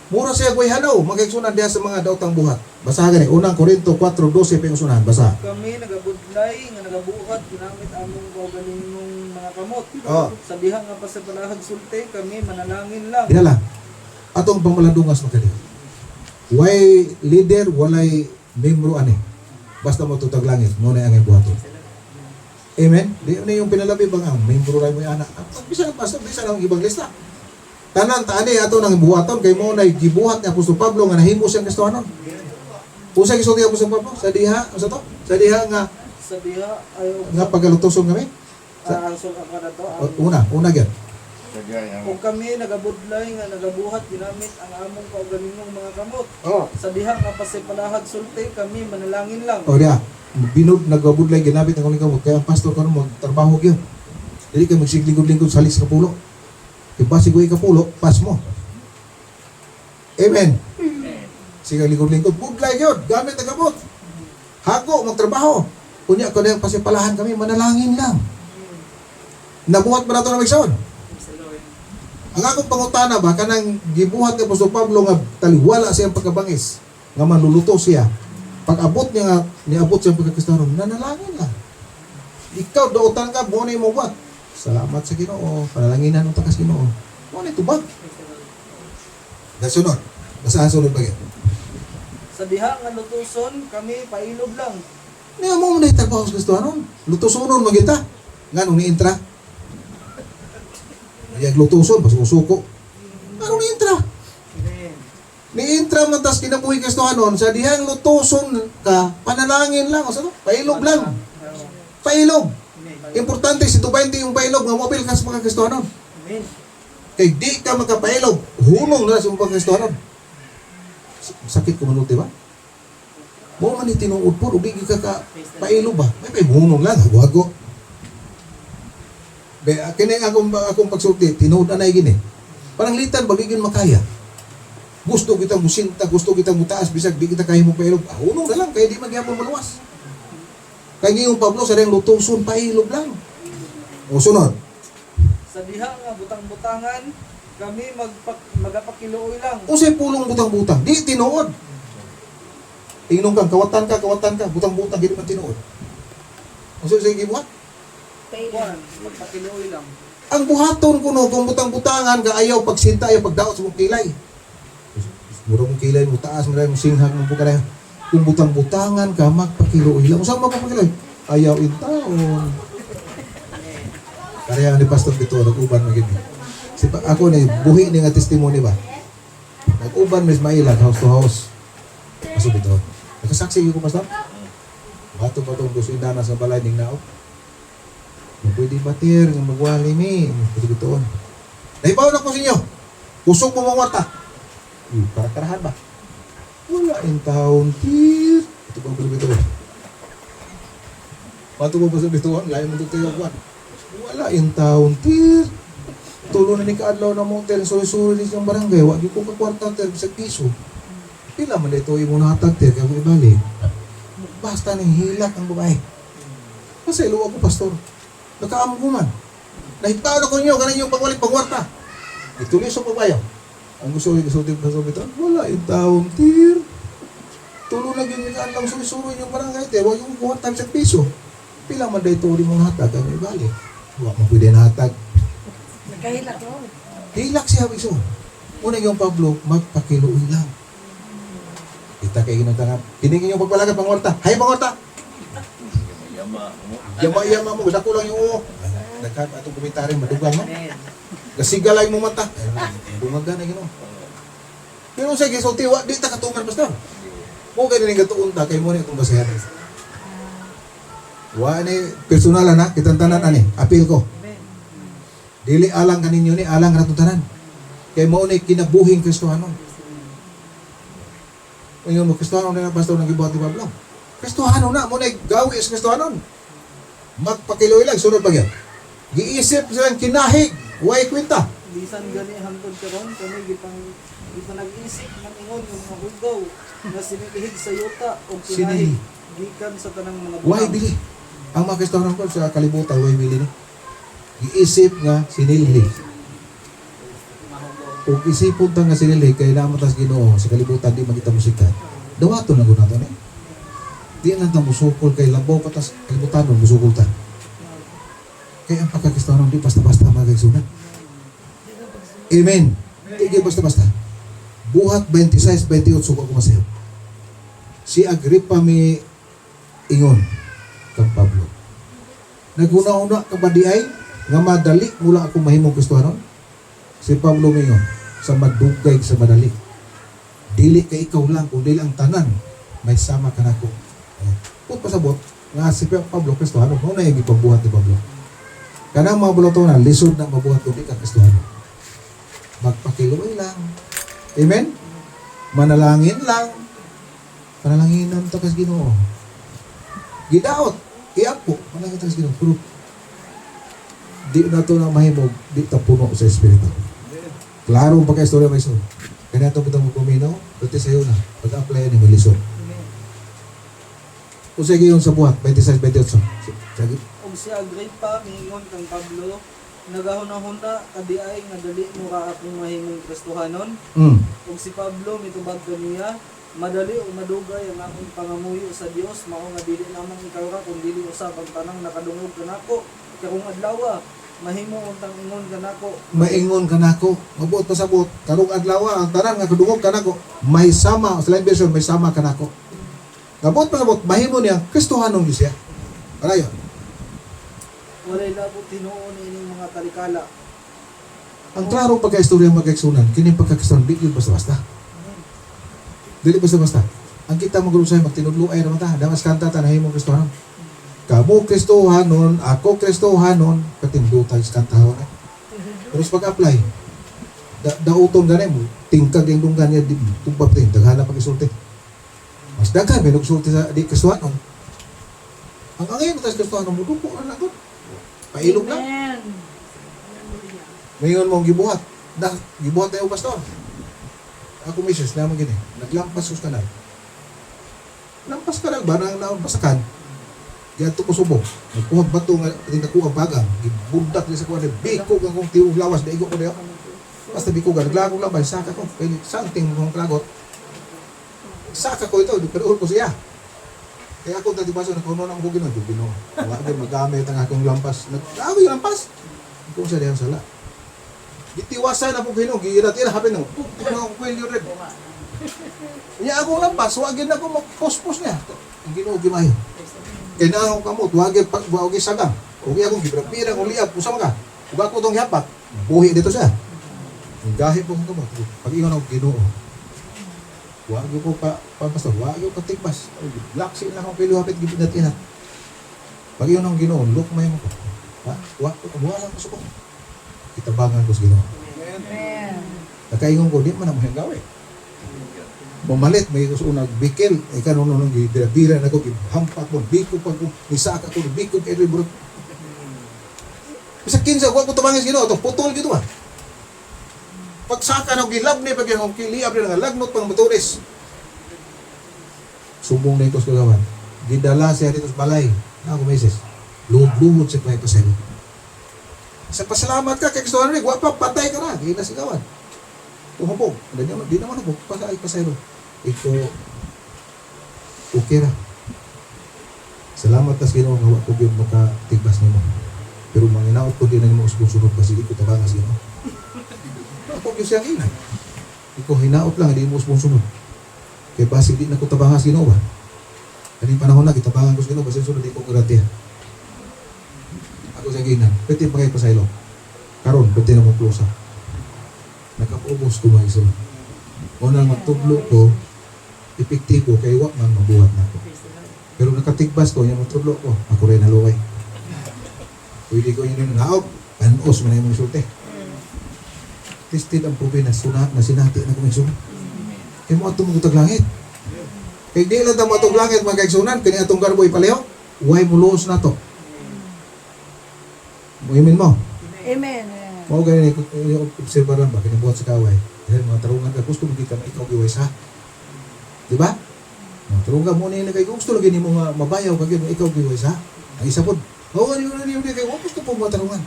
mura siya guayhanaw, magkaigsunan diya sa mga daotang buhat. Basahan ni unang Korinto 4:12 pagkasunahan. Basa. Kami nagabudlay nga nagabuhat ginamit among kaugalingong mga kamot. Oh. Sa diha nga pasapalahag sulti kami manalangin lang. Diya lang. Atong pamaladungas magkali. Way leader, walay membro ani. Basta mo tutag langit, mo na ang buhaton. Amen? Di na yung pinalabi bang ang membro ray mo yung anak. Bisa lang ibang lista. Tanan taani ato nang buhaton kay mo na gibuhat ni Apostol Pablo nga nahimo siyang Kristohanon. Usa gisulti ni Apostol Pablo sa diha, sa to? Sa diha nga Sa diha ayo nga pagalutoson kami. ang sulak ka na to. Una gyud. Kung kami nagabudlay nga nagabuhat ginamit ang among kaugalingong mga kamot. Oh. Sa diha nga pasapalahag sulti kami manalangin lang. O diha, binud nagabudlay ginabit ang kuning kamot kaya ang pastor karon mo trabaho gyud. Dili kay magsiglingkod-lingkod sa halis ka pulo. Kaya basi ko ikapulo, pas mo. Amen. Sige lingkod-lingkod, budlay yun, gamit ang gamot. Hago, magtrabaho. Kunya ko na yung pasipalahan kami, manalangin lang. Nabuhat ba na ito na magsaon? Ang akong pangutana ba, kanang gibuhat ni Apostol Pablo nga taliwala siyang pagkabangis, nga manluluto siya. Pag abot niya nga, niabot siyang pagkakristanon, nanalangin lang. Ikaw, daotan ka, buwan na mo buhat. Salamat sa Ginoo, panalanginan ng takas Ginoo. Ano ito ba? Sunod. Basahan sunod ba yan? Sa diha nga lutuson kami pailog lang. Niya mo na itrabaho sa Kristo anon. Lutusunon magita. Nga nung ni-intra. Nayag lutuson, pasusuko. Nga nung ni-intra. Ni-intra man tas kinabuhi Kristo anon, sa dihang lutuson ka, panalangin lang. O sa to? Pailog lang. Pailog. Importante si tubayin yung pailog nga mobil ka sa mga Kristohanon. Amen. Kay di ka magkapailog, hunong na sa mga Kristohanon. sakit ko manulti ba? Mo man ni tinuod po, ug di ka ka pailo ba? May paimunong lang, hago-hago. Be, kini akong pagsulti, tinuod anay gini. Pananglitan bagigin makaya. Gusto kita musinta, gusto kita mutaas, bisag di kita kaya mo pailog. Unong na lang, kaya di magyapon maluwas. Kaya ngayong Pablo, sa rin lutuson, pailog lang. O sunod. Sa diha nga butang-butangan, kami magapakiluoy lang. O sa'y pulong butang-butang, di tinuod. Inong kang, kawatan ka, butang-butang, hindi man tinuod. O sa'y gibuhat. Kuan, magpakiluoy lang. Ang buhaton ko no, kung butang-butangan ka, ayaw pagsinta, ayaw pagdaot sa mong kilay. Mura mong kilay, mo taas, mura mong singhag, mong pagkalay. Kung butang-butangan ka, magpakiluoy lang. Saan magpakiluoy? Ayaw intaon. Kaya ni Pastor Bito, nag-uban magiging. Ako ni, buhi ni nga testimony ba? Nag-uban mis mailag, house to house. Pastor Bito. Nakasaksi ko, Pastor? Bato pa itong gusto indana sa balay ning naop. Kung pwede batir, nga magwali mi. Pastor Bito. Nahibaw na ko sa inyo. Kusok mo mga warta. Para karahan ba? Wala in taon, tir. Ito pa Pastor Bito. Bato mo Pastor Bito, layo mo ito tayo, wala in taon, tir. Tulo na ni kaadlaw na mo, tir. Suri-suri din siyang barangay. Wag yung kong kakwarta, tir. Sa piso. Pila man ito yung muna hatag, tir. Kaya mo ibalik. Basta nang hilak ang babae. Kasi ilo ako, Pastor. Nakaamong ko man. Nahitaw na ko niyo, kanan yung pagwalik, pagwarta. Ituloy sa pagbayaw. Ang gusto ito, wala in taon, tir. Tulo na yun ni kaadlaw, suri-suri yung barangay, tir. Wag yung kuha sa piso. Pila man dito rin mong hatag, kaya mo ibalik. Huwag mo pwede na hatag. Nagkahilak ko. Hilak siya, Biso. Una yung Pablo, magpakiluoy lang. Kita kayo ginagtangan. Kinigin yung pagpalagat, pangwarta. Hay, pangwarta! Yama mo, dako lang yung uo. Nagkat atong komentary, madugang, no? Gasigalay mo mata. Bumaga na gino. Pero sa gisulti, di ta katungan, Pastor. Mo kayo rin katuunta, kayo mo rin itong basayan. Ni personal na, kitantanan ani, apil ko. Dili alang kaninyo ni, alang ratuntanan. Kaya mo ni kinabuhing Kristohanon. Ngayon mo, Kristohanon na Pastor nang ibuhat ni Pablo. Kristohanon na, mo na gawi is Kristohanon. Magpakiloy lang, sunod pa yan. Giisip silang kinahig, huwag kwenta. Bisan gani hangtod karon kami gipang nag-isip ng ingon yung mga hugaw na sinilihig sa yuta o kinahig gikan sa tanang mga Huwag bili. Ang mga Kristohanon ko sa kalibutan, huwag bili ni. Giisip nga sinilhig. Kung isipon ta nga sinilhig, kaya naman tas Ginoo sa kalibutan, di magita musikat. Dawato na guna to, eh. Di na ta musukol kay labaw patas kalibutan mo musukol ta. Kaya ang pagkakristohanon di basta-basta mga kaigsunan. Amen. Di basta-basta. Buhat 26-28 suko ko masayo. Si Agripa mi ingon kang Pablo. Naguna-una ka ba di ay nga madali mula ako mahimong Kristohanon? Si Pablo mi ingon sa madugay sa madali. Dili kay ikaw lang kundi ang tanan may sama ka nako. Put pasabot nga si Pablo Kristohanon mo na yung ipabuhat ni Pablo. Kanang mga bulotonan lisod na mabuhat kundi ka Kristohanon. Magpakiluoy lang. Amen? Manalangin lang. Panalanginan ta kas Ginoo. Gidaot, iako, manalangin ta kas Ginoo. Pero di na ito na mahimog, di ta puno sa Espiritu. Klaro ang pagka-istorya may isod. Kaya ito mo puminaw, pati sa'yo na. Pag-apply ni Malisod. Kung sige yung sa buhat, 26-28. Sige. og si Agripa mingon kang Pablo nagahon-ahon ta kadi ay nga dali mo ka akong mahimong Kristohanon. Og si Pablo mitubag kaniya madali o madugay ang akong pangamuyo sa Dios mao nga dili namang ikaw ra kun dili usab ang tanang nakadungog kanako kay kung adlaw mahimo untang ingon kanako Maingon ka nako, mabuot pasabot, karong adlaw ang tanan nga kadungog ka nako, may sama, sa line version, may sama ka nako. Mabuot pasabot, mahimo niya, Kristohanon niyo siya. Ano yun? walay labot tinuon ining mga talikala. Ang klarong pagka-istorya magkaiksunan, kini pagkakasunan, di yun basta-basta. Dili basta-basta. Ang kita magulong sa'yo, magtinudluay naman ta, damas kanta ta, nahimong Kristohanon. Kamu Kristohanon, ako Kristohanon, katindutan sa kantahon. Pero sa pag-apply, Dauton ganay mo, tingkag yung dunggan niya, tumpap din, daghala pag isulti. Mas daghan, may nagsulti sa di kasuhan. Ang angay mo tas kasuhan, mudupo na lang doon. Pailog lang. Amen. Ngayon mong gibuhat. Gibuhat tayo, pastor. Ako, misis, naman gini. Naglampas sa kanal. Lampas kanal ba? Nang pasakan. Diyan ito ko subok. Nagkuhag bato nga, ating nakuha bagang. Gibundak niya sa kuha. Biko kang kong tiwag lawas. Daigo ko na yun. Basta biko ka. Naglagong lang ba? Saka ko. Kaya something mong klagot. Saka ko ito. Pero ko siya. Kaya ako dati baso. Nakuno na ako gino'n. Gino. Wala magamit ang akong lampas. Nag-away yung lampas. Kung sa diyan sala. Gitiwasan na po gino. Girat-ira. Hapin na. Ano akong kwelyo rin. Iya akong lampas. Wagin na ako mag-post-post niya. Ang ginoo gimayo. Kaya na akong kamot, wagi sagam. Huwag akong gibrapirang uliab, usama ka. Huwag ako itong hiyapak, buhi dito siya. Ang gahit po kong kamot, pag-ingon ako ginoo. Huwag ko pastor, huwag ko patikpas. Laksin lang akong piluhapit, gipinat-inat. Pag-ingon ako ginoo, look may mo ko. Huwag ko, buha lang ko. Kitabangan ko sa ginoo. Amen. Nakaingon ko, di man ang mahang gawin. Mamalit, may gusto unang bikil. Ika nung gibira na ko, hampak mo, biko pag nisaka ko, biko kayo yung burot. Isa 15, huwag ko tumangis gino, ito putol gitu ba? Pag saka na gilab ni, pag yung kiliab na lagnot pang maturis. Subong na ito sa kagawan. Gidala siya dito sa balay. Na ako meses. Luhod siya pa ito sa iyo. Sa pasalamat ka, kaya gusto rin, huwag pa, patay ka na. Hindi na sigawan. Tuhubog. Di naman hubog. Pasayro. Ito, okay ra. Salamat tas ginawa nga ko yung makatigbas nimo. Pero manginaot ko din na nimo usbong-sunod kasi iko tabangas gino. Ako yung siyang ina. Iko hinaot lang, hindi mo usbong-sunod. Kaya basi di na ko tabangas gino ba? Kaning panahon na, kitabangan ko sa gino, basi sunod di ko garantiya. Ako siyang ina. Pwede pa kayo pasaylo. Karon, pwede na mo close up. Nakaubos ko mga iso. Unang matublo ko, epektibo kay wak man mabuhat na ako. Pero nakatigbas ko, yung matublo ko, ako rin naluway. Pwede ko yun naog, panos man yung sulte. Tested ang probe na sinati na kumisun. Kaya mo atong mutag langit. Kaya di lang ang matog langit mga kaigsunan, kaya atong garbo ipaleho, huwag muluos na to. Muhimin mo. Amen. Mao gani yung obserbaran ba kinabuhat sa kaway. Dahil mga tarungan ka gusto mo di ka ikaw giway sa. Di ba? Mga tarungan mo na kay gusto lagi nimo nga mabayaw kag ikaw giway sa. Ang isa pod. Mao gani yun kay gusto po mga tarungan.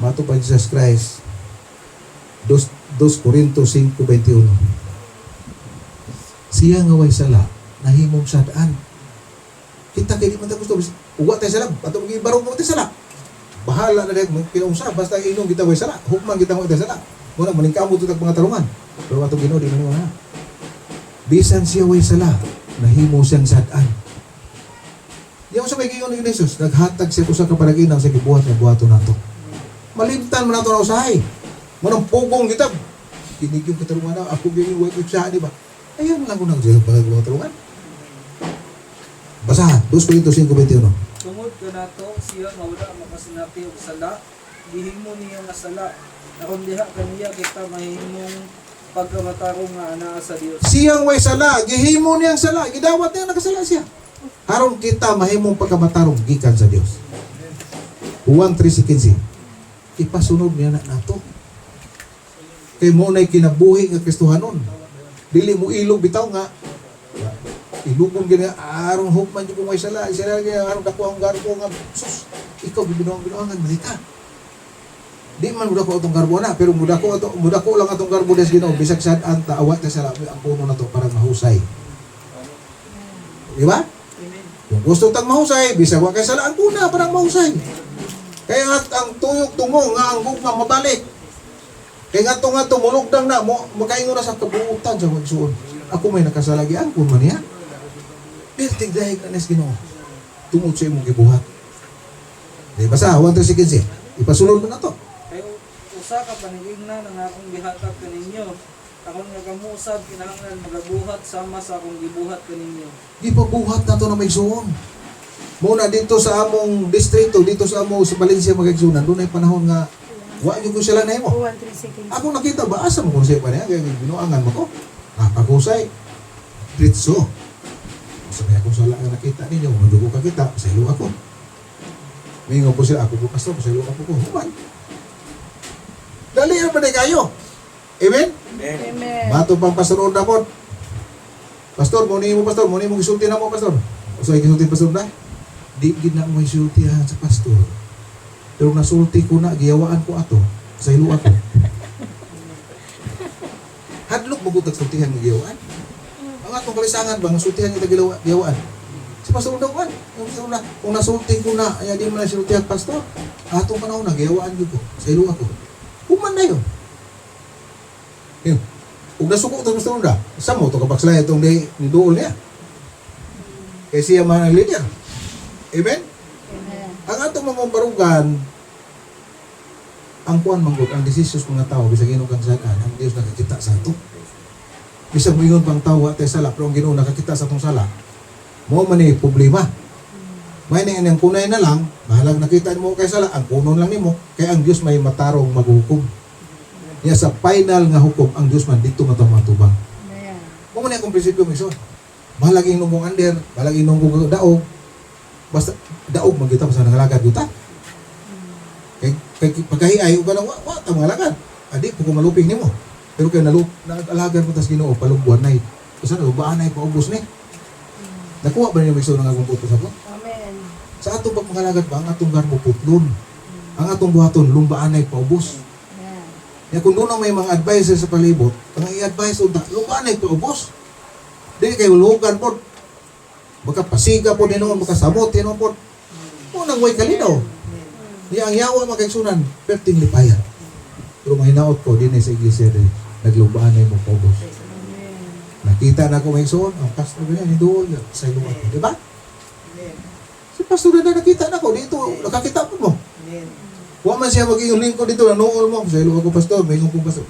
Mato pa Jesus Christ. 2 Corintios 5:21. Siya nga way sala nahimong sadaan. Kita kay di man ta gusto uwa tay sala ato gibarog mo tay sala. Bahala na dahil pinungsa, basta inom kita way sala, hukman kita mo ita sala. Muna, maningkamot ito mga tarungan. Pero ato ginoo, di mo na. Bisan siya way sala, nahimo siyang sadaan. Di ako sa may giyon ni Jesus, naghatag siya ko sa kaparaginaw sa gibuhat na buhato nato. Malimtan mo nato na usahay. Munang pugong kita. Kinig yung katarungan na, ako ganyan way sa di ba? Ayun lang ko nang siya mga tarungan. Basahan, 2 Corintios 5:21. Tungod ka nato, siya nga wala makasinapi og sala, gihimo niya nga sala. Akong diha kaniya kita mahimong pagkamatarong nga anaa sa Dios. Siyang way sala, gihimo niyang sala, gidawat niya nakasala siya. Aron kita mahimong pagkamatarong gikan sa Dios. Juan 3:15. Ipasunod niya na nato. Kay mo na'y kinabuhi nga Kristohanon. Dili mo ilog bitaw nga ilugong gina aron hukman jud may sala sila nga aron dako ang garbo nga sus ikaw binuang-binuangan malita di man muda ko atong garbo na pero muda ko lang atong garbo des Ginoo bisag sad anta awat ta sala ang puno na to para mahusay di ba kung gusto tang mahusay bisag wa kay sala ang puna para mahusay kaya nga ang tuyok tungo nga ang hukman mabalik kaya nga tumulugdang na mo makaingon na sa kabuutan sa magsuon ako may nakasalagian kun man niya. Perting dahil ka nes Ginoo. Tungod sa imong gibuhat. Di basa, 1:15. Ipasulod mo na to. Kayo usa ka panigigna ng akong gihatag kaninyo. Akong nagamusab kinahanglan magabuhat sama sa akong gibuhat kaninyo. Gipabuhat na to na may suon. Muna dito sa among distrito, dito sa among sa Valencia magigsunan, doon ay panahon nga Wa gyud ko sila nahimo. 1, 3 seconds. Ako nakita ba asa mo kung siya pa niya kaya binuangan mo ko. Napakusay. Dritso. Sabi ako sala nga nakita ninyo, madugo ka kita, pasaylo ako. Mingo po sila, ako po pastor, pasaylo ako po. Human. Dali ba kayo? Amen? Amen. Amen. Bato pang pastor Orda po. Pastor, muni mo gisulti na mo pastor. Usa gisulti pastor na. Di gid na mo gisultihan sa pastor. Pero nasulti ko na giyawaan ko ato. Pasaylo ako. Hadlok mo gud sultihan mo giyawaan. Ang atong kalisangan bang sultihan kita giyawaan. Si pastor Orda ko. Kung nasulti ko na, ay di mo na sultihan pastor. Atong panahon na giyawaan gyud ko. Pasaylo ako. Human na yun. Yun. Kung nasuko ito Mr. Ronda, sa mo ito kapagsalaya itong niduol niya. Kaya siya man ang leader. Amen? Amen. Ang atong mamambarugan, ang kuan manggod, ang desisyos mga tao, bisag ginoo kang sagaan, ang Diyos nakakita sa ito. Bisag moingon pang tao, at sala, pero ang ginoo nakakita sa itong sala, mo man ni problema. May nang kunay na lang, bahalag nakita mo kay sala, ang kunon lang nimo, kaya ang Diyos may matarong maghukom. Niya sa final nga hukom, ang Diyos man dito matubang. Amen. Mo man akong prinsipyo miso. Bahalag inom mong under, bahalag inom mong daog. Basta daog magita sa nangalagad yuta. Kay pagkahiay uga na wa ta mangalagad. Adi ko maluping nimo. Pero kay nalagad mo tas Ginoo palugbuan nay. Usa na baanay paubos ni. Nakuha ba niyo miso nang akong puto sa ko? Amen. Sa atong pagmangalagad ba ang atong garbo putlon. Ang atong buhaton lumbaan ay paubos. Amen. Ya kung doon may mga advisor sa palibot, ang i-advise unta, lumbaan ay paubos. Dili kay lugan pod. Makapasiga po din noon, makasamot din noon po. Unang way kalinaw. Di ang yawa makaigsunan, perting lipayan. Pero mahinaot ko din sa iglesia din, naglubaan ay mo paubos. Amen. Nakita na ko may igsoon, ang pastor ganyan, hiduol, sa iluan ko. Diba? Si pastor na nakita na ko, dito, nakakita po mo. Wa man siya mag-iong lingkod dito, nanuol mo. Sa iluan ko, pastor, may iong kong pastor.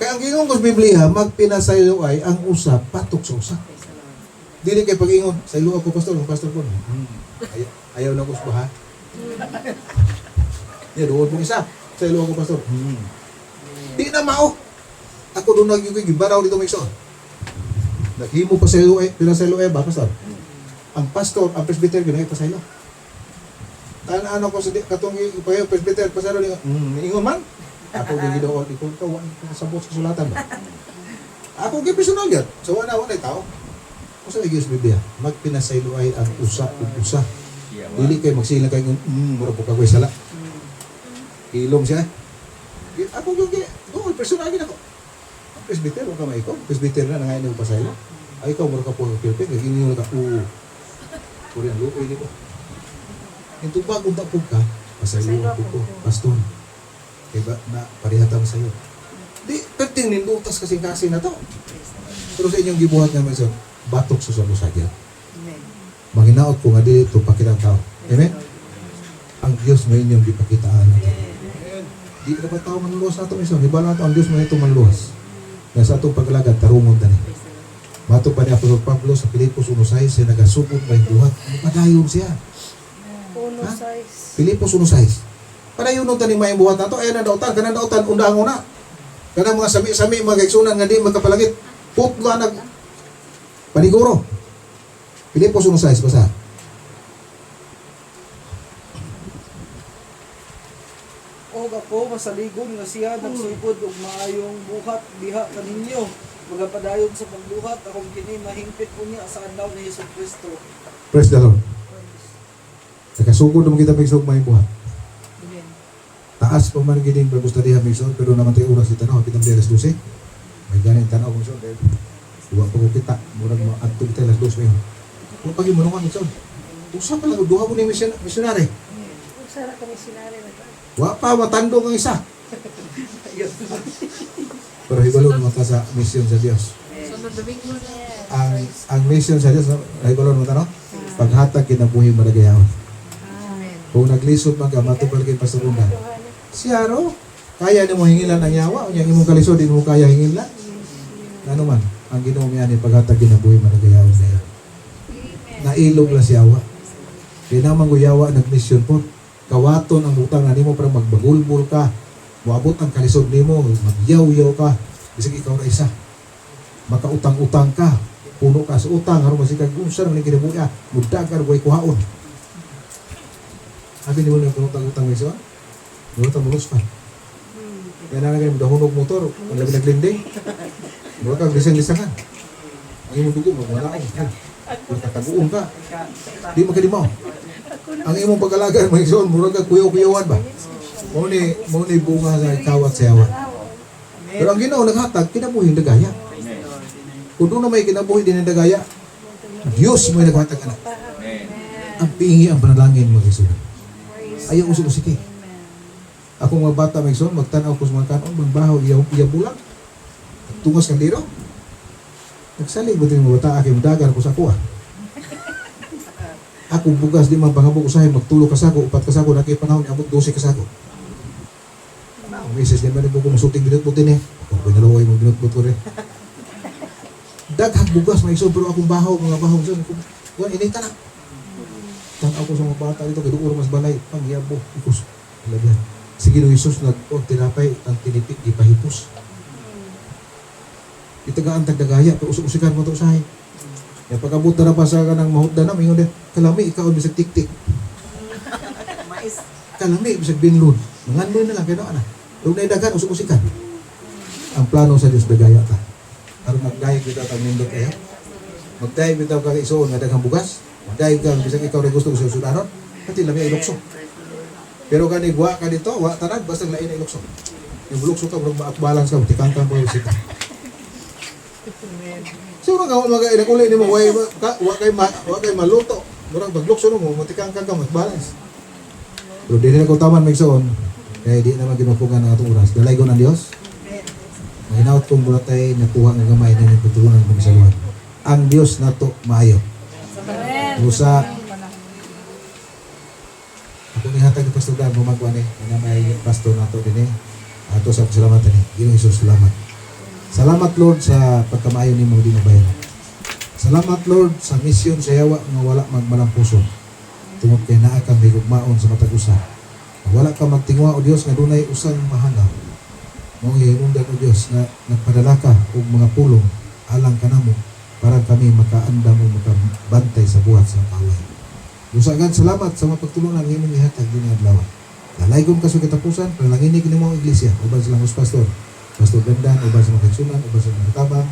Kaya ang gingon ko sa Biblia, magpinasaylo ay ang usap, patok sa usap. Dili kay pag-ingon, sa iluan ko, pastor, ang pastor ko. Ayaw na ko sa baha. Doon mo isa. Sa iluan ko, pastor. Di na mao. Ako doon nag-gibaraw dito may iso. Naghimo pa sa iluan, pinasaylo ay ba, pastor? Ang pastor, ang presbyter, ginagay pa sa ilo. Ano ko sa katong ipayo presbyter pasaro ni ingon man. Ako gyud gidoon ikaw kawan sa bos kasulatan ba. Ako gyud personal gyud. So wala tao. Usa gyud sa Biblia, magpinasaylo ay ang usa ug usa. Dili kay magsila kay mura po kagoy sala. Ilong siya. Ako gyud doon personal gyud ako. Ang presbyter o kamay ko, presbyter na nangayon ng pasaylo. Ay ikaw mura ka po Pilipin, gagini ka Korean luoy dito. Ito ba kung tapog ka, pasaylo ako ko, pastor. Diba na parihatan sa iyo. Di, perting nindutas kasing-kasing na to. Pero sa inyong gibuhat nga mga batok sa sabusagyan. Maginaot ko nga dito pakitang tao. Amen? Ang Diyos may inyong dipakitaan natin. Di ka ba tao manluwas na ito, miso? Iba na ito, ang Diyos may ito manluwas. Nga sa itong paglagad, tarungon na niya. Mato pa ni Apostol Pablo sa Pilipos 1.6, siya nagasubod may buhat. Padayon siya. Uno, size. Pilipos 1.6. Padayon nung tanim may buhat na ito, ayan na dautan, kanang dautan, undang una. Kanang mga sami-sami, mga gaigsunan nga di magkapalagit. Putla nag paniguro. Pilipos 1.6, basa. O ako, masaligon nga siya nagsugod og maayong buhat diha kaninyo. Magapadayon sa pagbuhat, akong kini mahingpit po niya sa adlaw ni Hesus Kristo. Praise the Lord. Nakasugod naman kita pagsug may buhat. Taas pa man gining bagusta diha mison, pero naman tayo oras kita no, pitang beres 12. May ganin tanaw mison, dahil duwa pa ko kita, murag maadto kita las 12 ngayon. Kung pagi mo naman mison, usa pa lang, duha mo ni misyonary. Usa ra kami sinari na to. Wa pa, matandong ang isa. Pero hibalon mo ta sa mission sa Dios. Ang mission sa Dios, hibalon mo ta no? Paghatag kinabuhi madagayawon. Amen. Kung naglisod man ka, matubal kay Pastor Ronda. Siya ro, kaya ni mo hingilan ang yawa, o niyang imong kalisod, di mo kaya hingilan. Ano man, ang Ginoo niya ni paghatag kinabuhi madagayawon na yan. Nailog lang si yawa. Kaya naman ko yawa nag-mission po. kawaton ang utang na nimo para magbagulbol ka, moabot ang kalisod nimo, magyaw-yaw ka, bisag ikaw na isa. Makautang-utang ka, puno ka sa utang, aron masikag unsa man kinabuya, mudagan way kuhaon. Abi nimo nang utang-utang may isa. Utang mulus pa. Kaya na nga dahunog motor, ang labi naglinding. Mura kang lisang-lisangan. Ang imong dugo, magwalaon. Kung kataguon ka, di makadimaw. Ang imong pag-alagaan, mga igsoon, mura kang kuyaw-kuyawan ba? Mao ni bunga sa kawat sayawan. Pero ang Ginoo naghatag, kinabuhi dagaya. Kung doon na may kinabuhi din ng dagaya, Diyos may naghatag anak. Ang pingi ang panalangin, mga igsoon. Ayaw usik-usiki. Ako mga bata, mga igsoon, magtanaw ko sa mga kanon, magbahaw, iya bulang. Tungos kang diro. Nagsalig ba ito yung mga bata, aking dagan ko sa kuha. Ako bugas di man pangabog usahay, magtulo ka sa ako, upat ka sa ako, nakipanahon, abot 12 ka sa ako. Ang misis di man ko masuting binut-butin eh. Kung pinalaway mo binut-but ko rin. Daghang bugas, may iso, pero akong bahaw, mga bahaw sa kuha, inita na. Tanaw ko sa mga bata dito, kaya doon mas balay, pangyabo, ikos. Lagyan. Sige no Jesus, tinapay, ang tinipik, ipahipos. Itagaan tagdagaya, pero usik-usikan mo ito usahay. Kaya pag-abot na pa sa kanang mahutda na, mingon din, kalami, ikaw bisag tik-tik. Kalami, bisag binlod. Mangandoy na lang, kaya na, huwag na idagan, usik-usikan. Ang plano sa Diyos, dagaya ta. Aron magdayag kita tang nindot kayo. Magdayag bitaw ka isoon nga daghang bugas. Magdayag ka, bisag ikaw rin gusto ko sa sudaron, pati lami ay ilokso. Pero kani buwa ka dito, wa tanag, basta lain ay ilokso. Yung bulokso ka, murag balance ka, tikang-kang po yung sita. Siguro ka mag-ilang uli ni mo, wa kay maluto. Murag baglukso mo, matikang ka mag-balance. Pero di na taman magsoon, kaya di naman ginupugan ng atong oras. Dalay ko ng Diyos. Mahinaot kong bulatay nakuha ng gamay na nagpaturunan ng pagsaluhan. Ang Diyos na to maayo. Usa, ako ni hatag ni Pastor Dan, bumagwa ni, na may pastor na to din eh. Ato sa pasalamatan ni, Ginoong Hesus, salamat. Salamat Lord sa pagkamaayo ni mga dinabayan. Salamat Lord sa misyon sa yawa nga wala magmalampuson. Tungod kay naa ka may gugmaon sa matag usa. Wala ka magtingwa o Dios nga dunay usang mahanaw. Mao hinungdan o Dios nga nagpadala ka og mga pulong alang kanamo para kami makaandam o makabantay sa buhat sa kaway. Usagan salamat sa mga pagtulungan ng imong ihatag dinhi adlaw. Dalaygon ka sa katapusan, panalangin ni mo iglesia uban silang pastor. Pastor Dandan, uban sa mga kaigsunan, uban sa mga tabang,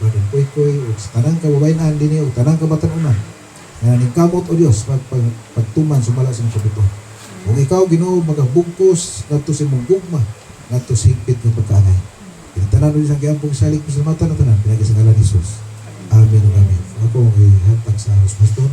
Brother Koy-Koy, o sa tanang kababayan din o tanang kabatanunan. Nga ningkamot o Diyos, pagtuman, sumala sa mga kapito. Kung ikaw, Ginoo, magabugkos, nato si mong gugma, nato si higpit ng pagkaanay. Pinatanan mo isang kiyampong salig mo sa mata na tanan, pinagasangalan ni Jesus. Amen o Amen. Ako ang ihatag sa pastor.